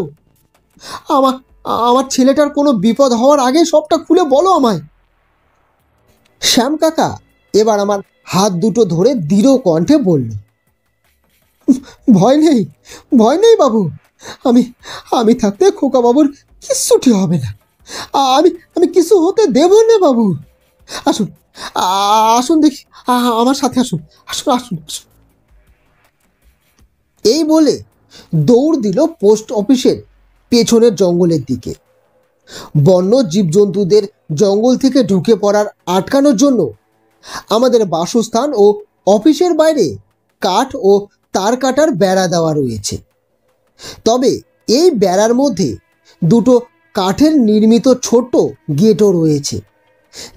আমার ছেলেটার কোনো বিপদ হওয়ার আগে সবটা খুলে বলো আমায়। শ্যাম কাকা এবার আমার হাত দুটো ধরে দৃঢ় কণ্ঠে বলল, ভয় নেই বাবু, আমি থাকতে খোকা বাবুর কিচ্ছুটি হবে না। আমি কিছু হতে দেব না বাবু। আসুন আসুন দেখি, আমার সাথে আসুন আসুন আসুন আসুন। এই বলে দৌড় দিল পোস্ট অফিসের পেছনের জঙ্গলের দিকে। বন্য জীবজন্তুদের জঙ্গল থেকে ঢুকে পড়ার আটকানোর জন্য আমাদের বাসস্থান ও অফিসের বাইরে কাঠ ও তার কাটার বেড়া দেওয়া রয়েছে। তবে এই বেড়ার মধ্যে দুটো কাঠের নির্মিত ছোট্ট গেটও রয়েছে,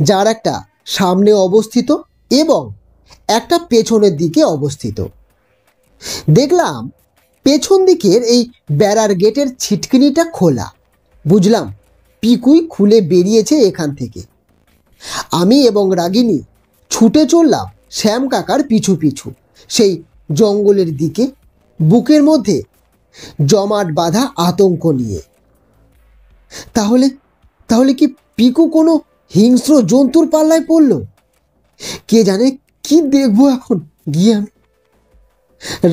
যার একটা সামনে অবস্থিত এবং একটা পেছনের দিকে অবস্থিত। দেখলাম পেছন দিকের এই বেড়ার গেটের ছিটকিনিটা খোলা। বুঝলাম পিকুই খুলে বেরিয়েছে এখান থেকে। আমি এবং রাগিনী ছুটে চললাম শ্যাম কাকার পিছু পিছু সেই জঙ্গলের দিকে, বুকের মধ্যে জমাট বাঁধা আতঙ্ক নিয়ে। তাহলে কি পিকু কোনো হিংস্র জন্তুর পাল্লায় পড়ল? কে জানে কি দেখবো এখন গিয়ে আমি।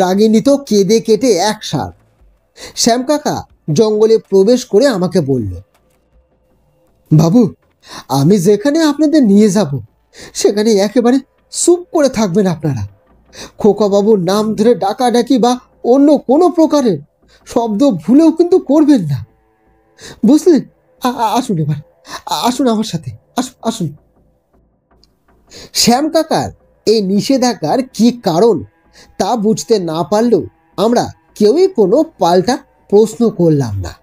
রাগিনী তো কেঁদে কেটে একসার। শ্যাম কাকা জঙ্গলে প্রবেশ করে আমাকে বলল, বাবু, আমি যেখানে আপনাদের নিয়ে যাব সেখানে একেবারে চুপ করে থাকবেন আপনারা। খোকা বাবুর নাম ধরে ডাকাডাকি বা অন্য কোনো প্রকারের শব্দ ভুলেও কিন্তু করবেন না, বুঝলেন? আসুন এবার, আসুন আমার সাথে, আসুন আসুন। শ্যাম কাকার এই নিষেধাজ্ঞার কি কারণ তা বুঝতে না পারলেও আমরা কেউই কোনো পাল্টা প্রশ্ন করলাম না।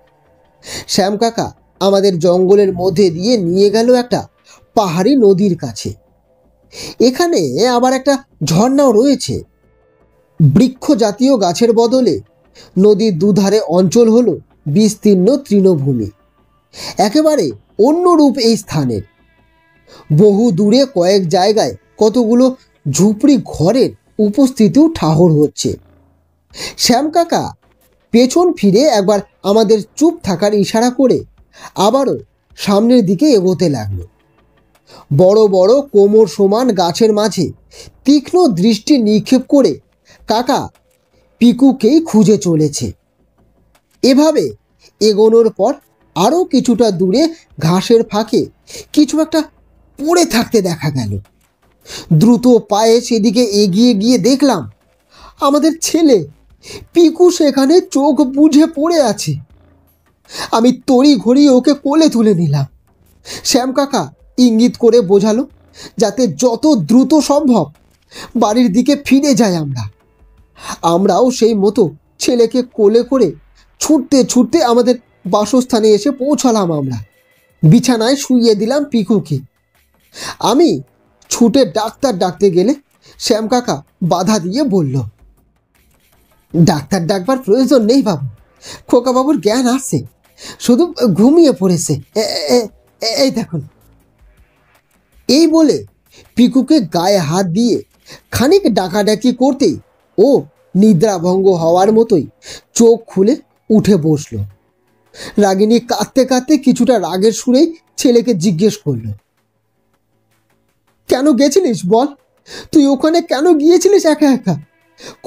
শ্যাম কাকা আমাদের জঙ্গলের মধ্যে দিয়ে নিয়ে গেল একটা পাহাড়ি নদীর কাছে। এখানে আবার একটা ঝর্ণাও রয়েছে। বৃক্ষ জাতীয় গাছের বদলে নদীর দুধারে অঞ্চল হলো বিস্তীর্ণ তৃণভূমি। একেবারে অন্য রূপ এই স্থানের। বহু দূরে কয়েক জায়গায় কতগুলো ঝুপড়ি ঘরের উপস্থিতিও ঠাহর হচ্ছে। শ্যাম কাকা পেছন ফিরে একবার আমাদের চুপ থাকার ইশারা করে আবারও সামনের দিকে এগোতে লাগলো। বড় বড় কোমর সমান গাছের মাঝে তীক্ষ্ণ দৃষ্টি নিক্ষেপ করে কাকা পিকুকেই খুঁজে চলেছে। এভাবে এগোনোর পর আরও কিছুটা দূরে ঘাসের ফাঁকে কিছু একটা পড়ে থাকতে দেখা গেল। দ্রুত পায়ে সেদিকে এগিয়ে গিয়ে দেখলাম আমাদের ছেলে পিকু সেখানে চোখ বুজে পড়ে আছে। আমি তড়ি ঘড়ি ওকে কোলে তুলে নিলাম। শ্যাম কাকা ইঙ্গিত করে বোঝালো যাতে যত দ্রুত সম্ভব বাড়ির দিকে ফিরে যাই আমরাও সেই মতো ছেলেকে কোলে করে ছুটতে ছুটতে আমাদের বাসস্থানে এসে পৌঁছালাম। আমরা বিছানায় শুইয়ে দিলাম পিকুকে। আমি ছুটে ডাক্তার ডাকতে গেলে শ্যাম কাকা বাধা দিয়ে বলল, ডাক্তার ডাকবার প্রয়োজন নেই বাবু, খোকাবাবুর জ্ঞান আছে, শুধু ঘুমিয়ে পড়েছে, এই দেখুন। এই বলে পিকুকে গায়ে হাত দিয়ে খানিক ডাকাডাকি করতেই ও নিদ্রাভঙ্গ হওয়ার মতোই চোখ খুলে উঠে বসল। রাগিনী কাঁদতে কাঁদতে কিছুটা রাগের সুরেই ছেলেকে জিজ্ঞেস করলো, কেন গেছিলিস বল? তুই ওখানে কেন গিয়েছিলিস একা একা?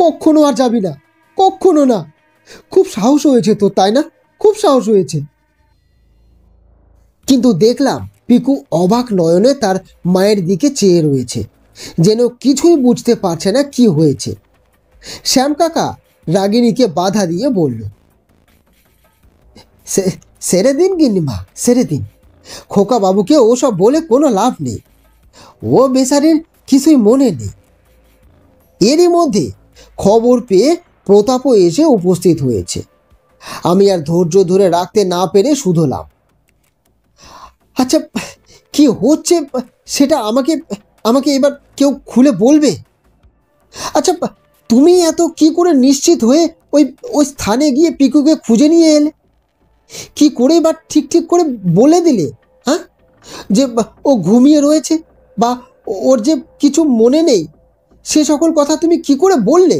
কখনো আর যাবি না, কখনো না। খুব সাহস হয়েছে তোর, তাই না? খুব সাহস হয়েছে। কিন্তু দেখলাম পিকু অবাক নয়নে তার মায়ের দিকে চেয়ে রয়েছে, যেন কিছুই বুঝতে পারছে না কি হয়েছে। শ্যাম কাকা রাগিনীকে বাধা দিয়ে বলল, সেরে দিন গিন্নিমা, সেরে দিন। খোকা বাবুকে ওসব বলে কোনো লাভ নেই, ও বেচারির কিছুই মনে নেই। এরই মধ্যে খবর পেয়ে প্রতাপও এসে উপস্থিত হয়েছে। আমি আর ধৈর্য ধরে রাখতে না পেরে শুধলাম, আচ্ছা কি হচ্ছে সেটা আমাকে আমাকে এবার কেউ খুলে বলবে? আচ্ছা তুমি এত কি করে নিশ্চিত হয়ে ওই ওই স্থানে গিয়ে পিকুকে খুঁজে নিয়ে এলে? কি করে বা ঠিক ঠিক করে বলে দিলে হ্যাঁ যে ও ঘুমিয়ে রয়েছে বা ওর যে কিছু মনে নেই, সে সকল কথা তুমি কি করে বললে?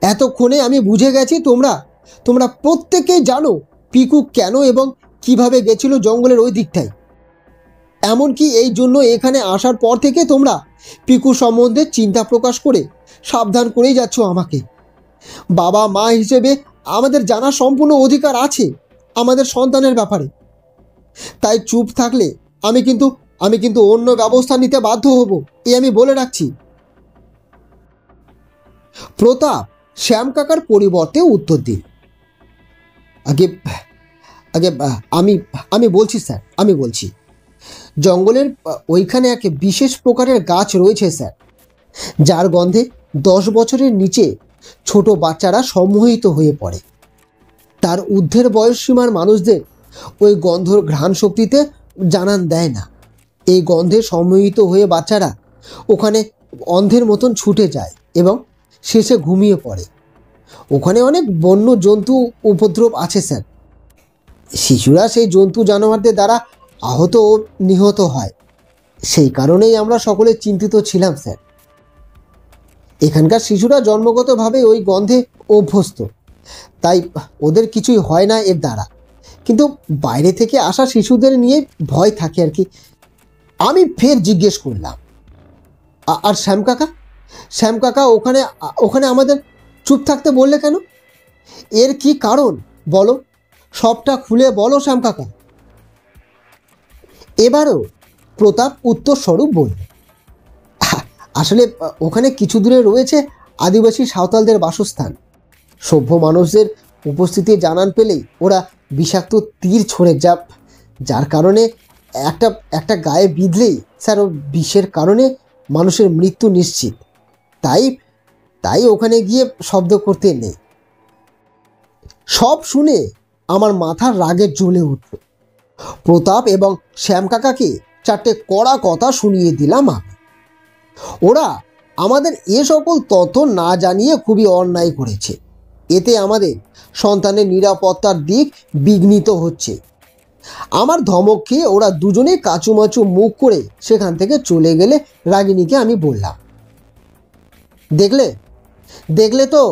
এতক্ষণে আমি বুঝে গেছি তোমরা প্রত্যেকেই জানো পিকু কেন এবং কিভাবে গেছিল জঙ্গলের ওই দিকটায়। এমনকি এই জন্য এখানে আসার পর থেকে তোমরা পিকু সম্বন্ধে চিন্তা প্রকাশ করে সাবধান করেই যাচ্ছ আমাকে। বাবা মা হিসেবে আমাদের জানার সম্পূর্ণ অধিকার আছে আমাদের সন্তানের ব্যাপারে। তাই চুপ থাকলে আমি কিন্তু অন্য ব্যবস্থা নিতে বাধ্য হব, এই আমি বলে রাখছি। প্রতাপ শ্যাম কাকার পরিবর্তে উত্তর দিল, আগে আগে আমি বলছি স্যার, আমি বলছি। জঙ্গলের ওইখানে এক বিশেষ প্রকারের গাছ রয়েছে স্যার, যার গন্ধে 10 বছরের নিচে ছোট বাচ্চারা সম্মোহিত হয়ে পড়ে। তার ঊর্ধ্বের বয়সসীমার মানুষদের ওই গন্ধর ঘ্রাণ শক্তিতে জানান দেয় না। এই গন্ধে সম্মোহিত হয়ে বাচ্চারা ওখানে অন্ধের মতন ছুটে যায় এবং শেষে ঘুমিয়ে পড়ে। ওখানে অনেক বন্য জন্তু উপদ্রব আছে স্যার। শিশুরা সেই জন্তু জানোয়ারদের দ্বারা আহত ও নিহত হয়। সেই কারণেই আমরা সকলে চিন্তিত ছিলাম স্যার। এখানকার শিশুরা জন্মগতভাবে ওই গন্ধে অভ্যস্ত, তাই ওদের কিছুই হয় না এর দ্বারা। কিন্তু বাইরে থেকে আসা শিশুদের নিয়ে ভয় থাকে আর কি। আমি ফের জিজ্ঞেস করলাম, আর শ্যাম কাকা ওখানে আমাদের চুপ থাকতে বললে কেন? এর কি কারণ বলো, সবটা খুলে বলো শ্যাম কাকা। এবারও প্রতাপ উত্তর স্বরূপ বলল, আসলে ওখানে কিছু দূরে রয়েছে আদিবাসী সাঁওতালদের বাসস্থান। সভ্য মানুষদের উপস্থিতি জানান পেলেই ওরা বিষাক্ত তীর ছোড়ে, যার কারণে একটা গায়ে বিঁধলেই স্যার ও বিষের কারণে মানুষের মৃত্যু নিশ্চিত। তাই ওখানে গিয়ে শব্দ করতে নেই। সব শুনে আমার মাথার রাগে জ্বলে উঠল। প্রতাপ এবং শ্যাম কাকাকে চারটে কড়া কথা শুনিয়ে দিলাম আমি। ওরা আমাদের এ সকল তথ্য না জানিয়ে খুবই অন্যায় করেছে। এতে আমাদের সন্তানের নিরাপত্তার দিক বিঘ্নিত হচ্ছে। আমার ধমক খেয়ে ওরা দুজনেই কাচুমাচু মুখ করে সেখান থেকে চলে গেলে রাগিনীকে আমি বললাম, দেখলে দেখলে তো,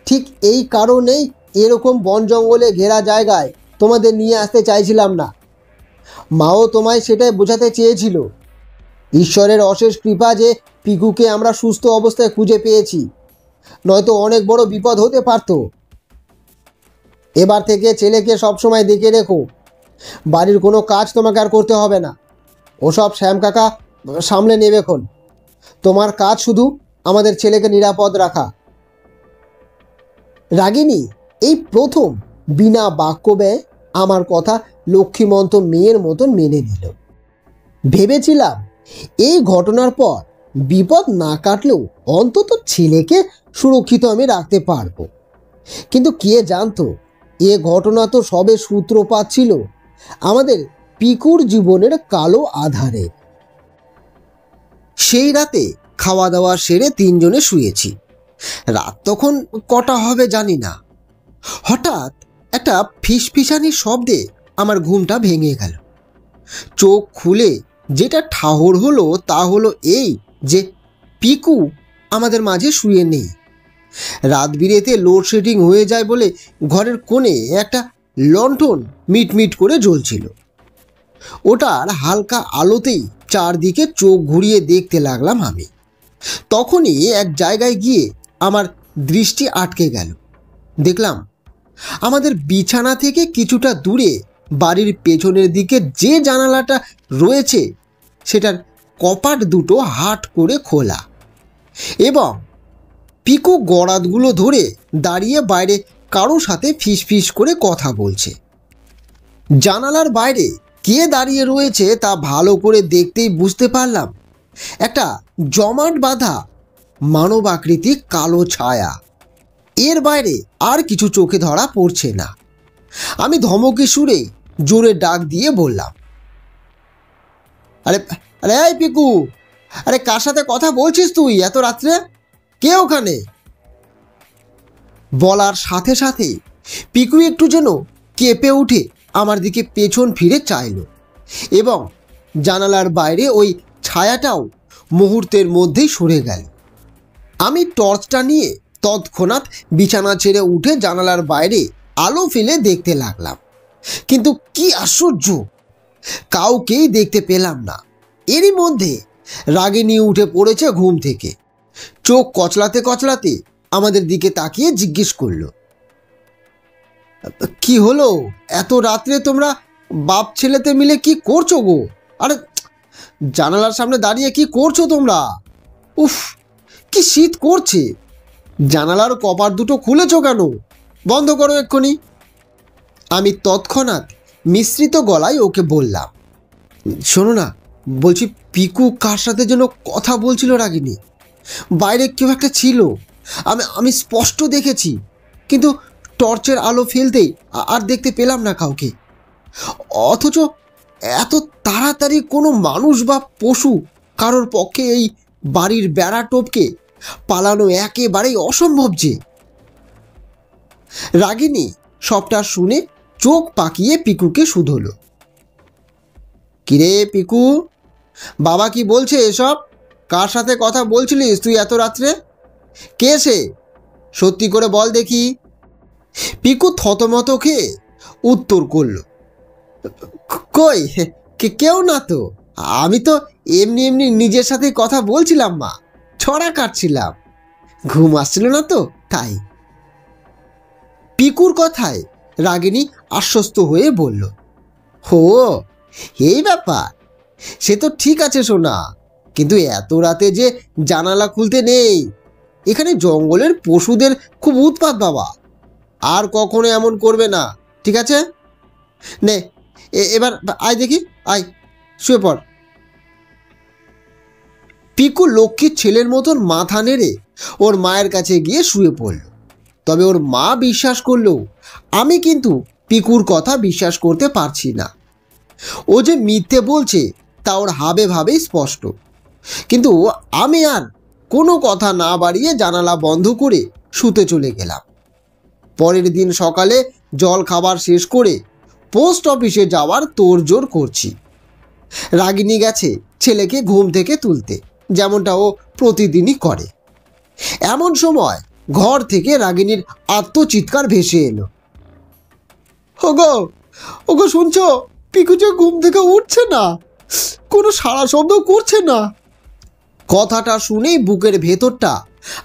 ঠিক এই কারণেই এরকম বন জঙ্গলে ঘেরা জায়গায় তোমাদের নিয়ে আসতে চাইছিলাম না। মাও তোমায় সেটাই বোঝাতে চেয়েছিল। ঈশ্বরের অশেষ কৃপা যে পিকুকে আমরা সুস্থ অবস্থায় খুঁজে পেয়েছি, নয়তো অনেক বড় বিপদ হতে পারত। এবার থেকে ছেলেকে সবসময় দেখে রেখো। বাড়ির কোনো কাজ তোমাকে আর করতে হবে না, ওসব শ্যাম কাকা সামলে নেবেখন। তোমার কাজ শুধু আমাদের ছেলেকে নিরাপদ রাখা। রাগিনী এই প্রথম বিনা বাক্য ব্যয়ে আমার কথা লক্ষ্মীমন্ত মেয়ের মতন মেনে নিল। ভেবেছিলাম এই ঘটনার পর বিপদ না কাটলেও অন্তত ছেলেকে সুরক্ষিত আমি রাখতে পারবো। কিন্তু কে জানতো এ ঘটনা তো সবে সূত্রপাত ছিল আমাদের পিকুর জীবনের কালো আধারে। সেই রাতে খাওয়া দাওয়া সেরে তিনজনে শুয়েছি। রাত তখন কটা হবে জানি না। হঠাৎ একটা ফিসফিসানির শব্দে আমার ঘুমটা ভেঙে গেল। চোখ খুলে যেটা ঠাহর হলো তা হলো এই যে পিকু আমাদের মাঝে শুয়ে নেই। রাত বিরেতে লোডশেডিং হয়ে যায় বলে ঘরের কোণে একটা লণ্ঠন মিটমিট করে জ্বলছিল। ওটার হালকা আলোতেই চারদিকে চোখ ঘুরিয়ে দেখতে লাগলাম আমি। তখনই এক জায়গায় গিয়ে আমার দৃষ্টি আটকে গেল। দেখলাম আমাদের বিছানা থেকে কিছুটা দূরে বাড়ির পেছনের দিকে যে জানালাটা রয়েছে সেটার কপাট দুটো হাট করে খোলা, এবং পিকু গড়াতগুলো ধরে দাঁড়িয়ে বাইরে কারো সাথে ফিসফিস করে কথা বলছে। জানালার বাইরে কে দাঁড়িয়ে রয়েছে তা ভালো করে দেখতেই বুঝতে পারলাম একটা জমাট বাঁধা মানব আকৃতির কালো ছায়া। এর বাইরে আর কিছু চোখে ধরা পড়ছে না। আমি ধমকে সুরে জোরে ডাক দিয়ে বললাম, আরে আরে এই পিকু, আরে কার সাথে কথা বলছিস তুই এত রাত্রে? কে ওখানে? বলার সাথে সাথে পিকু একটু যেন কেঁপে উঠে আমার দিকে পেছন ফিরে চাইল, এবং জানালার বাইরে ওই ছায়াটাও মুহূর্তের মধ্যেই সরে গেল। আমি টর্চটা নিয়ে তৎক্ষণাৎ বিছানা ছেড়ে উঠে জানালার বাইরে আলো ফেলে দেখতে লাগলাম। কিন্তু কি আশ্চর্য, কাউকেই দেখতে পেলাম না। এরই মধ্যে রাগিনী উঠে পড়েছে ঘুম থেকে। চোখ কচলাতে কচলাতে আমাদের দিকে তাকিয়ে জিজ্ঞেস করলো, কি হলো? এত রাত্রে তোমরা বাপ ছেলেতে মিলে কি করছো গো? আরে জানালার সামনে দাঁড়িয়ে কি করছো তোমরা? উফ, কি শীত করছে! জানালার কপাট দুটো খুলেছো কেন? বন্ধ করো এক্ষুনি। আমি তৎক্ষণাৎ মিশ্রিত গলায় ওকে বললাম, শোনো না, বলছি পিকু কার সাথে যেন কথা বলছিল রাগিনী। বাইরে কেউ একটা ছিল, আমি স্পষ্ট দেখেছি, কিন্তু টর্চের আলো ফেলতেই আর দেখতে পেলাম না কাউকে। অথচ এত তাড়াতাড়ি কোনো মানুষ বা পশু কারোর পক্ষে এই বাড়ির বেড়া টপকে পালানো একেবারেই অসম্ভব যে। রাগিনী সবটা শুনে চোখ পাকিয়ে পিকুকে শুধল। কিরে পিকু, বাবা কি বলছে এসব? কার সাথে কথা বলছিলিস তুই এত রাত্রে? কে সে? সত্যি করে বল দেখি। পিকু থতমত খেয়ে উত্তর করল, কই, কেউ না তো। আমি তো এমনি এমনি নিজের সাথে কথা বলছিলাম মা, ছড়া কাটছিলাম, ঘুম আসছিল না তো তাই। পিকুর কথায় রাগিনী আশ্বস্ত হয়ে বলল, হো, এই ব্যাপার, সে তো ঠিক আছে সোনা, কিন্তু এত রাতে যে জানালা খুলতে নেই। এখানে জঙ্গলের পশুদের খুব উৎপাত বাবা, আর কখনো এমন করবে না, ঠিক আছে? নে এবার আয় দেখি, আয় শুয়ে পড়। পিকু লক্ষ্মীর ছেলের মতন মাথা নেড়ে ওর মায়ের কাছে গিয়ে শুয়ে পড়ল। তবে ওর মা বিশ্বাস করলেও আমি কিন্তু পিকুর কথা বিশ্বাস করতে পারছি না। ও যে মিথ্যে বলছে তা ওর হাবে ভাবেই স্পষ্ট। কিন্তু আমি আর কোনো কথা না বাড়িয়ে জানালা বন্ধ করে শুতে চলে গেলাম। পরের দিন সকালে জল খাবার শেষ করে পোস্ট অফিসে যাওয়ার তোড়জোড় করছি। রাগিনী গেছে ছেলেকে ঘুম থেকে তুলতে, যেমনটা ও প্রতিদিনই করে। এমন সময় ঘর থেকে রাগিনীর আত্মচিৎকার ভেসে এলো। ওগো ওগো, শুনছো? পিকু যে ঘুম থেকে উঠছে না, কোনো সাড়া শব্দ করছে না। কথাটা শুনেই বুকের ভেতরটা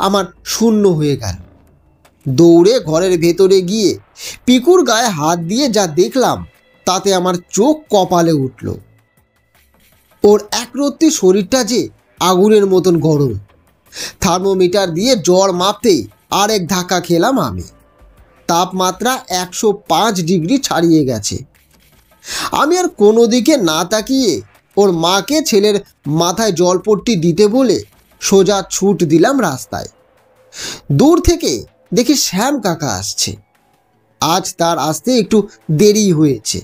আমার শূন্য হয়ে গেল। দৌড়ে ঘরের ভেতরে গিয়ে পিকুর গায়ে হাত দিয়ে যা দেখলাম তাতে আমার চোখ কপালে উঠল। ওর একরত্তি শরীরটা যে আগুনের মতন গরম। থার্মোমিটার দিয়ে জ্বর মাপতেই আরেক ধাক্কা খেলাম আমি। তাপমাত্রা 105 ডিগ্রি ছাড়িয়ে গেছে। আমি আর কোনো দিকে না তাকিয়ে ওর মাকে ছেলের মাথায় জলপট্টি দিতে বলে সোজা ছুট দিলাম রাস্তায়। দূর থেকে দেখি শ্যাম কাকা আসছে। আজ তার আসতে একটু দেরি হয়েছে।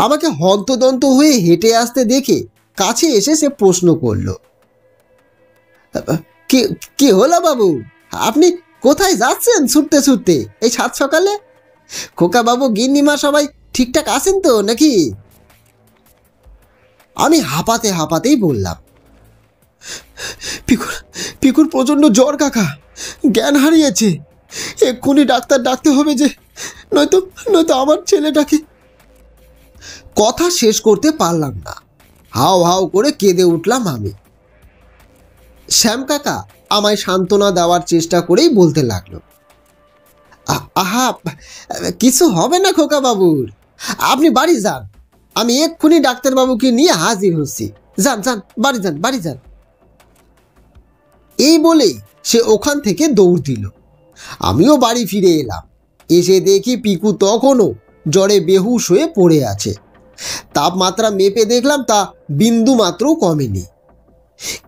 আমাকে হন্তদন্ত হয়ে হেঁটে আসতে দেখে কাছে এসে সে প্রশ্ন করল, কি হলো বাবু, আপনি কোথায় যাচ্ছেন ছুটতে ছুটতে এই সাত সকালে? খোকা বাবু গিন্নিমা সবাই ঠিকঠাক আছেন তো নাকি? আমি হাঁপাতে হাঁপাতেই বললাম, পিকুর প্রচণ্ড জ্বর কাকা, জ্ঞান হারিয়েছে। এক্ষুনি ডাক্তার ডাকতে হবে যে, নয়তো নয়তো আমার ছেলেটাকে। কথা শেষ করতে পারলাম না, হাও হাও করে কেঁদে উঠলাম আমি। শ্যাম কাকা আমায় সান্ত্বনা দেওয়ার চেষ্টা করেই বলতে লাগলো, আহা, কিছু হবে না খোকা বাবুর, আপনি বাড়ি যান, আমি এক্ষুনি ডাক্তারবাবুকে নিয়ে হাজির হচ্ছি। যান যান, বাড়ি যান, বাড়ি যান। এই বলেই সে ওখান থেকে দৌড় দিল। আমিও বাড়ি ফিরে এলাম। এসে দেখি পিকু তখনও জ্বরে বেহুশ হয়ে পড়ে আছে। তাপমাত্রা মেপে দেখলাম তা বিন্দু মাত্রও কমেনি।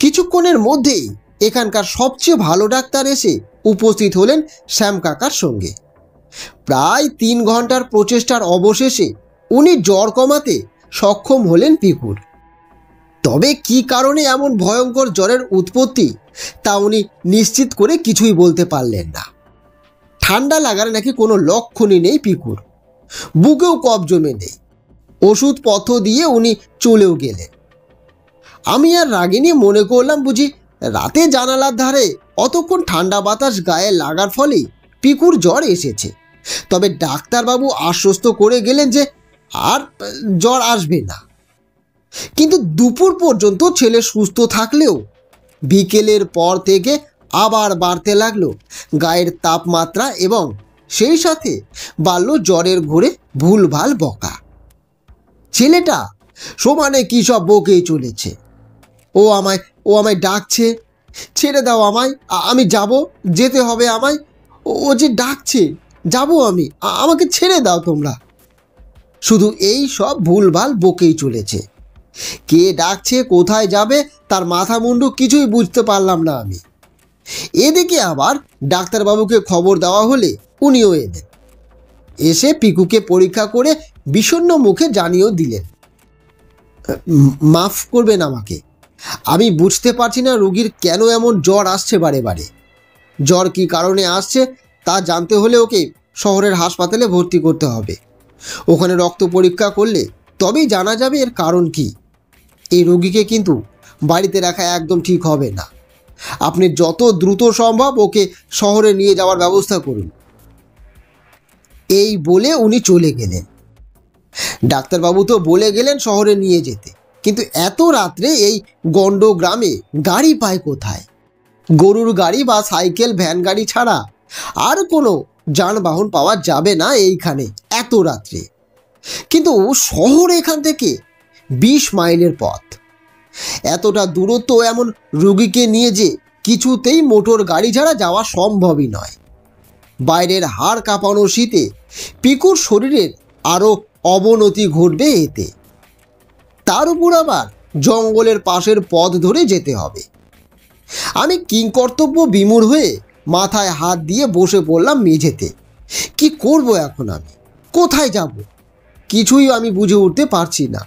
কিছুক্ষণের মধ্যেই এখানকার সবচেয়ে ভালো ডাক্তার এসে উপস্থিত হলেন শ্যাম কাকার সঙ্গে। প্রায় 3 ঘন্টার প্রচেষ্টার অবশেষে উনি জ্বর কমাতে সক্ষম হলেন পিকুর। তবে কি কারণে এমন ভয়ঙ্কর জ্বরের উৎপত্তি তা উনি নিশ্চিত করে কিছুই বলতে পারলেন না। ঠান্ডা লাগার নাকি কোনো লক্ষণই নেই পিকুর, বুকেও কফ জমে নেই। ওষুধপত্র দিয়ে উনি চলেও গেলেন। আমি আর রাগিনী মনে করলাম বুঝি রাতে জানালার ধারে অতক্ষণ ঠান্ডা বাতাস গায়ে লাগার ফলেই পিকুর জ্বর এসেছে। তবে ডাক্তারবাবু আশ্বস্ত করে গেলেন যে আর জ্বর আসবে না। কিন্তু দুপুর পর্যন্ত ছেলে সুস্থ থাকলেও বিকেলের পর থেকে আবার বাড়তে লাগলো গায়ের তাপমাত্রা এবং সেই সাথে বাড়ল জ্বরের ঘোরে ভুলভাল বকা। ছেলেটা সমানে কী সব বকেই চলেছে। ও আমায় ডাকছে, ছেড়ে দাও আমায়, আমি যাব, যেতে হবে আমায়, ও যে ডাকছে, যাব আমি, আমাকে ছেড়ে দাও তোমরা। শুধু এই সব ভুলভাল বকেই চলেছে। কে ডাকছে, কোথায় যাবে তার মাথা মুন্ডু কিছুই বুঝতে পারলাম না আমি। এদিকে আবার ডাক্তারবাবুকে খবর দেওয়া হলে উনিও এলেন। এসে পিকুকে পরীক্ষা করে বিষণ্ণ মুখে জানিয়েও দিলেন, মাফ করবেন আমাকে, আমি বুঝতে পারছি না রোগীর কেন এমন জ্বর আসছে বারে বারে। জ্বর কী কারণে আসছে তা জানতে হলে ওকে শহরের হাসপাতালে ভর্তি করতে হবে। ওখানে রক্ত পরীক্ষা করলে তবেই জানা যাবে এর কারণ কি। এই রোগীকে কিন্তু বাড়িতে রাখা একদম ঠিক হবে না। আপনি যত দ্রুত সম্ভব ওকে শহরে নিয়ে যাওয়ার ব্যবস্থা করুন। এই বলে উনি চলে গেলেন। ডাক্তারবাবু তো বলে গেলেন শহরে নিয়ে যেতে, কিন্তু এত রাত্রে এই গন্ড গ্রামে গাড়ি পায় কোথায়? গরুর গাড়ি বা সাইকেল ভ্যান গাড়ি ছাড়া আর কোনো যানবাহন পাওয়া যাবে না এইখানে এত রাত্রে। কিন্তু শহর এখান থেকে 20 মাইলের পথ। এতটা দূরত্ব এমন রোগীকে নিয়ে যে কিছুতেই মোটর গাড়ি ছাড়া যাওয়া সম্ভবই নয়। বাইরের হাড় কাঁপানো শীতে পিকুর শরীরের আরও অবনতি ঘটবে এতে। তার উপর আবার জঙ্গলের পাশের পথ ধরে যেতে হবে। আমি কিংকর্তব্য বিমূঢ় হয়ে মাথায় হাত দিয়ে বসে পড়লাম মেঝেতে। কি করব এখন আমি? কোথায় যাব? কিছুই আমি বুঝে উঠতে পারছি না।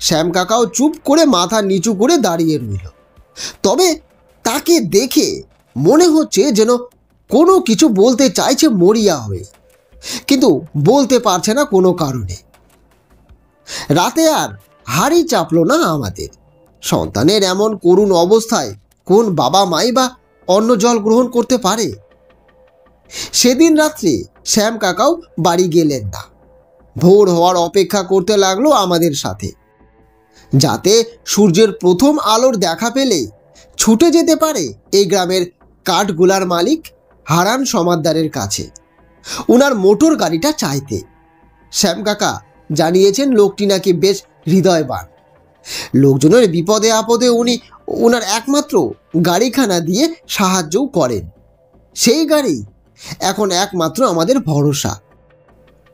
শ্যাম কাকাও চুপ করে মাথা নিচু করে দাঁড়িয়ে রইল। তবে তাকে দেখে মনে হচ্ছে যেন কোনো কিছু বলতে চাইছে মরিয়া হয়ে, কিন্তু বলতে পারছে না কোনো কারণে। রাতে আর হাড়ি চাপলো না আমাদের। সন্তানের এমন করুণ অবস্থায় কোন বাবা মাই বা অন্ন জল গ্রহণ করতে পারে? সেদিন রাত্রে শ্যাম কাকাও বাড়ি গেলেন না। ভোর হওয়ার অপেক্ষা করতে লাগলো আমাদের সাথে, যাতে সূর্যের প্রথম আলোর দেখা পেলে ছুটে যেতে পারে এই গ্রামের কাঠগোলার মালিক হারান সমাদ্দারের কাছে উনার মোটর গাড়িটা চাইতে। শ্যাম কাকা জানিয়েছেন লোকটি নাকি বেশ হৃদয়বান। লোকজনের বিপদে আপদে উনি ওনার একমাত্র গাড়িখানা দিয়ে সাহায্যও করেন। সেই গাড়ি এখন একমাত্র আমাদের ভরসা।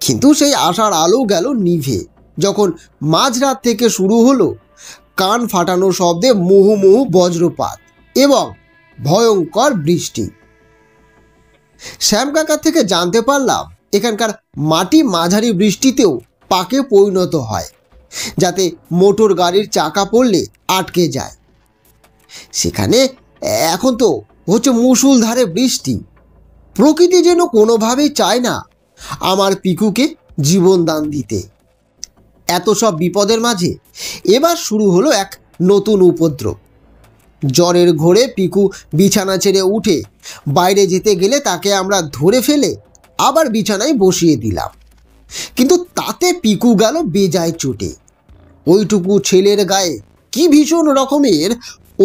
কিন্তু সেই আশার আলো গেল নিভে যখন মাঝরাত থেকে শুরু হলো কান ফাটানো শব্দে মুহুর্মুহু বজ্রপাত এবং ভয়ঙ্কর বৃষ্টি। শ্যাম কাকার থেকে জানতে পারলাম এখানকার মাটি মাঝারি বৃষ্টিতেও পাকে পরিণত হয়, যাতে মোটর গাড়ির চাকা পড়লে আটকে যায়। সেখানে এখন তো হচ্ছে মুষলধারে বৃষ্টি। প্রকৃতি যেন কোনোভাবেই চায় না আমার পিকুকে জীবন দান দিতে। এত সব বিপদের মাঝে এবার শুরু হলো এক নতুন উপদ্রব। জ্বরের ঘোরে পিকু বিছানা ছেড়ে উঠে বাইরে যেতে গেলে তাকে আমরা ধরে ফেলে আবার বিছানায় বসিয়ে দিলাম। কিন্তু তাতে পিকু গেল বেজায় চোটে। ওইটুকু ছেলের গায়ে কি ভীষণ রকমের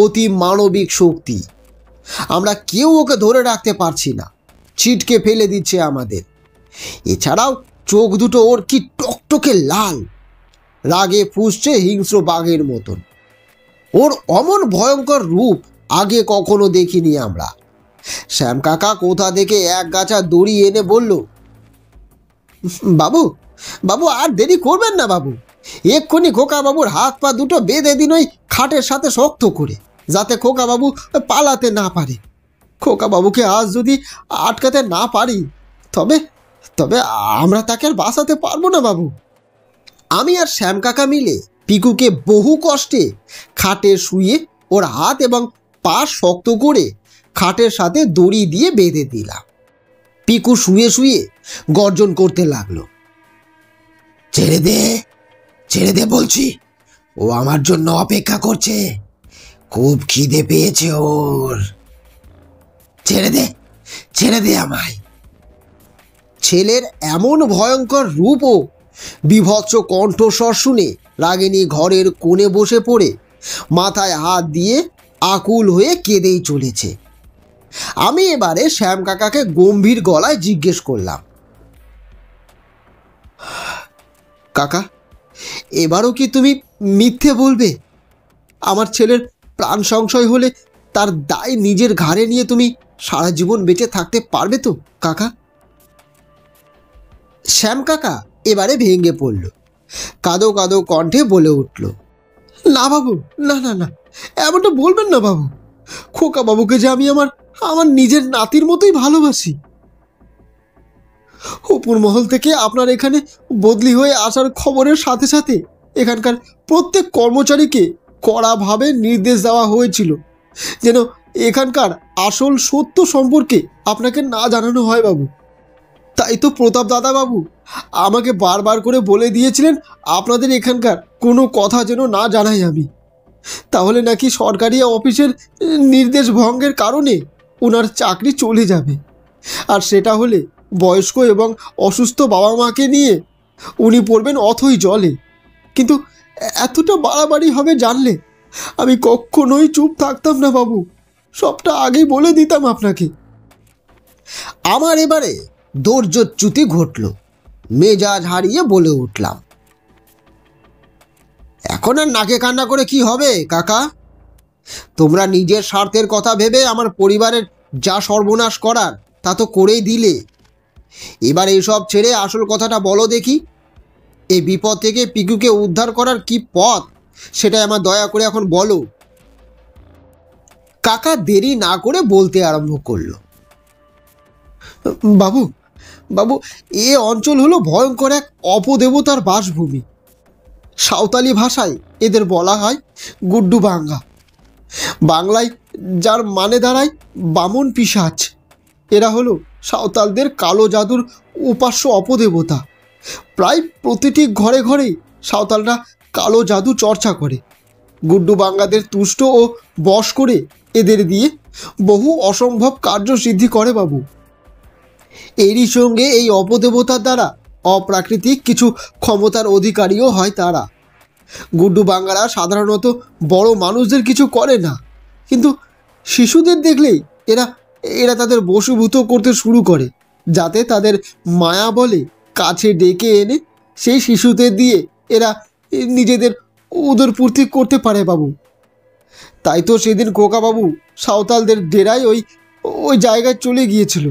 অতি মানবিক শক্তি! আমরা কেউ ওকে ধরে রাখতে পারছি না, ছিটকে ফেলে দিচ্ছে আমাদের। এছাড়াও চোখ দুটো ওর কি টকটকে লাল, রাগে ফুঁসছে হিংস্র বাঘের মতন। ওর অমন ভয়ঙ্কর রূপ আগে কখনো দেখিনি আমরা। শ্যাম কাকা কোথা থেকে এক গাছা দড়ি এনে বলল, বাবু বাবু আর দেরি করবেন না বাবু, এক্ষুনি খোকা বাবুর হাত পা দুটো বেঁধে দিন ওই খাটের সাথে শক্ত করে, যাতে খোকা বাবু পালাতে না পারে। খোকা বাবুকে আজ যদি আটকাতে না পারি তবে তবে আমরা তাকে আর বাঁচাতে পারবো না বাবু। আমি আর শ্যাম কাকা মিলে পিকুকে বহু কষ্টে খাটে শুয়ে ওর হাত এবং পা শক্ত করে খাটের সাথে দড়ি দিয়ে বেঁধে দিলাম। পিকু শুয়ে শুয়ে গর্জন করতে লাগলো, ছেড়ে দে, ছেড়ে দে বলছি, ও আমার জন্য অপেক্ষা করছে, খুব খিদে পেয়েছে ওর, ছেড়ে দে, ছেড়ে দে আমায়। ছেলের এমন ভয়ঙ্কর রূপ ও বিভৎস কণ্ঠস্বর শুনে রাগিনী ঘরের কোণে বসে পড়ে মাথায় হাত দিয়ে আকুল হয়ে কেঁদেই চলেছে। আমি এবারে শ্যাম কাকাকে গম্ভীর গলায় জিজ্ঞেস করলাম, কাকা এবারও কি তুমি মিথ্যে বলবে? আমার ছেলের প্রাণ সংশয় হলে তার দায় নিজের ঘাড়ে নিয়ে তুমি সারা জীবন বেঁচে থাকতে পারবে তো কাকা? শ্যাম কাকা এবারে ভেঙে পড়ল, কাঁদো কাঁদো কণ্ঠে বলে উঠল, না বাবু, না না না, এমনটা বলবেন না বাবু। খোকা বাবুকে যে আমি আমার নিজের নাতির মতোই ভালোবাসি। উপর মহল থেকে আপনার এখানে বদলি হয়ে আসার খবরের সাথে সাথে এখানকার প্রত্যেক কর্মচারীকে কড়াভাবে নির্দেশ দেওয়া হয়েছিল যেন এখানকার আসল সত্য সম্পর্কে আপনাকে না জানানো হয় বাবু। তাই তো প্রতাপ দাদা বাবু আমাকে বারবার করে বলে দিয়েছিলেন আপনাদের এখানকার কোনো কথা যেন না জানাই আমি। তাহলে নাকি সরকারি অফিসের নির্দেশ ভঙ্গের কারণে ওনার চাকরি চলে যাবে, আর সেটা হলে বয়স্ক এবং অসুস্থ বাবা মাকে নিয়ে উনি পড়বেন অথই জলে। কিন্তু এতটা বাড়াবাড়ি হবে জানলে আমি কখনোই চুপ থাকতাম না বাবু, সবটা আগেই বলে দিতাম আপনাকে। আমার এবারে ধৈর্যচ্যুতি ঘটল, মেজাজ হারিয়ে বলে উঠলাম, এখন আর নাকে কান্না করে কি হবে কাকা? তোমরা নিজের স্বার্থের কথা ভেবে আমার পরিবারের যা সর্বনাশ করার তা তো করেই দিলে। এবার এইসব ছেড়ে আসল কথাটা বলো দেখি, এই বিপদ থেকে পিকুকে উদ্ধার করার কি পথ সেটা আমার দয়া করে এখন বলো। কাকা দেরি না করে বলতে আরম্ভ করলো, বাবু বাবু এ অঞ্চল হলো ভয়ঙ্কর এক অপদেবতার বাসভূমি। সাঁওতালি ভাষায় এদের বলা হয় গুড্ডু বাঙ্গা, বাংলায় যার মানে দাঁড়ায় বামন পিশাচ। এরা হলো সাঁওতালদের কালো জাদুর উপাস্য অপদেবতা। প্রায় প্রতিটি ঘরে ঘরেই সাঁওতালরা কালো জাদু চর্চা করে। গুড্ডু বাঙ্গাদের তুষ্ট ও বশ করে এদের দিয়ে বহু অসম্ভব কার্যসিদ্ধি করে বাবু। এরই সঙ্গে এই অপদেবতার দ্বারা অপ্রাকৃতিক কিছু ক্ষমতার অধিকারীও হয় তারা। গুড্ডু বাঙ্গারা সাধারণত বড় মানুষদের কিছু করে না, কিন্তু শিশুদের দেখলেই এরা এরা তাদের বশীভূত করতে শুরু করে, যাতে তাদের মায়া বলে কাছে ডেকে এনে সেই শিশুদের দিয়ে এরা নিজেদের উদরপূর্তি করতে পারে বাবু। তাই তো সেদিন খোকাবাবু সাঁওতালদের ডেরায় ওই ওই জায়গায় চলে গিয়েছিল।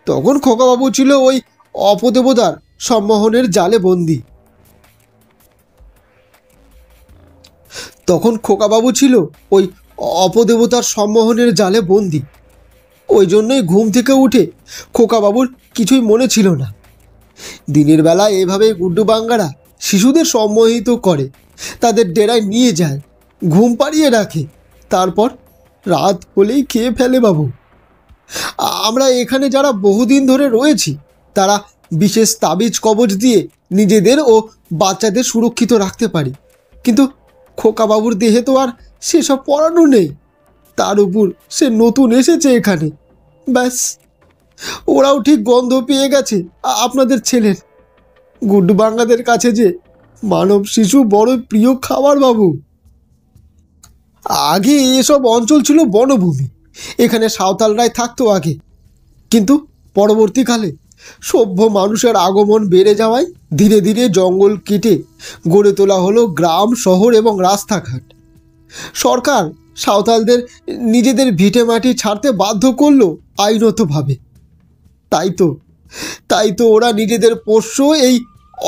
তখন খোকাবাবু ছিল ওই অপদেবতার সম্মোহনের জালে বন্দী। তখন খোকাবাবু ছিল ওই অপদেবতার সম্মোহনের জালে বন্দী। ওই জন্যই ঘুম থেকে উঠে খোকাবাবুর কিছুই মনে ছিল না। দিনের বেলা এভাবেই গুড্ডু বাঙ্গারা শিশুদের সম্মোহিত করে, তাদের ডেরায় নিয়ে যায়, ঘুম পাড়িয়ে রাখে, তারপর রাত হলেই খেয়ে ফেলে বাবু। আমরা এখানে যারা বহুদিন ধরে রয়েছি তারা বিশেষ তাবিজ কবজ দিয়ে নিজেদের ও বাচ্চাদের সুরক্ষিত রাখতে পারি, কিন্তু খোকাবাবুর দেহে তো আর সেসব পড়ানো নেই। তার উপর সে নতুন এসেছে এখানে, ব্যাস ওরাও ঠিক গন্ধ পেয়ে গেছে আপনাদের ছেলের। গুড্ডু বাঙ্গাদের কাছে যে মানব শিশু বড় প্রিয় খাবার বাবু। আগে এসব অঞ্চল ছিল বনভূমি, এখানে সাঁওতালরাই থাকতো আগে, কিন্তু পরবর্তীকালে সভ্য মানুষের আগমন বেড়ে যাওয়ায় ধীরে ধীরে জঙ্গল কেটে গড়ে তোলা হলো গ্রাম, শহর এবং রাস্তাঘাট। সরকার সাঁওতালদের নিজেদের ভিটে মাটি ছাড়তে বাধ্য করলো আইনতভাবে। তাই তো ওরা নিজেদের পোষ্য এই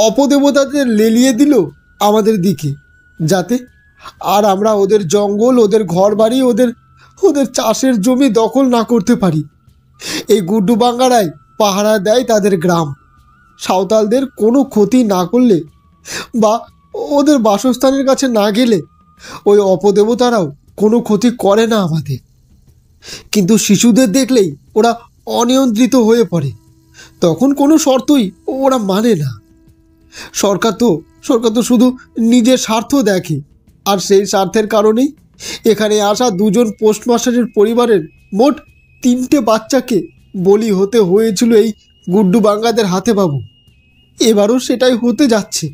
অপদেবতাদের লেলিয়ে দিল আমাদের দিকে, যাতে আর আমরা ওদের জঙ্গল, ওদের ঘর বাড়ি, ওদের চাষের জমি দখল না করতে পারি। এই গুড্ডু বাঙ্গারাই পাহারা দেয় তাদের গ্রাম। সাঁওতালদের কোনো ক্ষতি না করলে বা ওদের বাসস্থানের কাছে না গেলে ওই অপদেবতারাও কোনো ক্ষতি করে না আমাদের। কিন্তু শিশুদের দেখলেই ওরা অনিয়ন্ত্রিত হয়ে পড়ে, তখন কোনো শর্তই ওরা মানে না। সরকার তো শুধু নিজের স্বার্থ দেখে, আর সেই স্বার্থের কারণেই এখানে আসা দুজন পোস্টমাস্টারের পরিবারের মোট 3টে বাচ্চাকে বলি হতে হয়েছিল এই গুড্ডু বাঙ্গাদের হাতে বাবু। এবারও সেটাই হতে যাচ্ছে।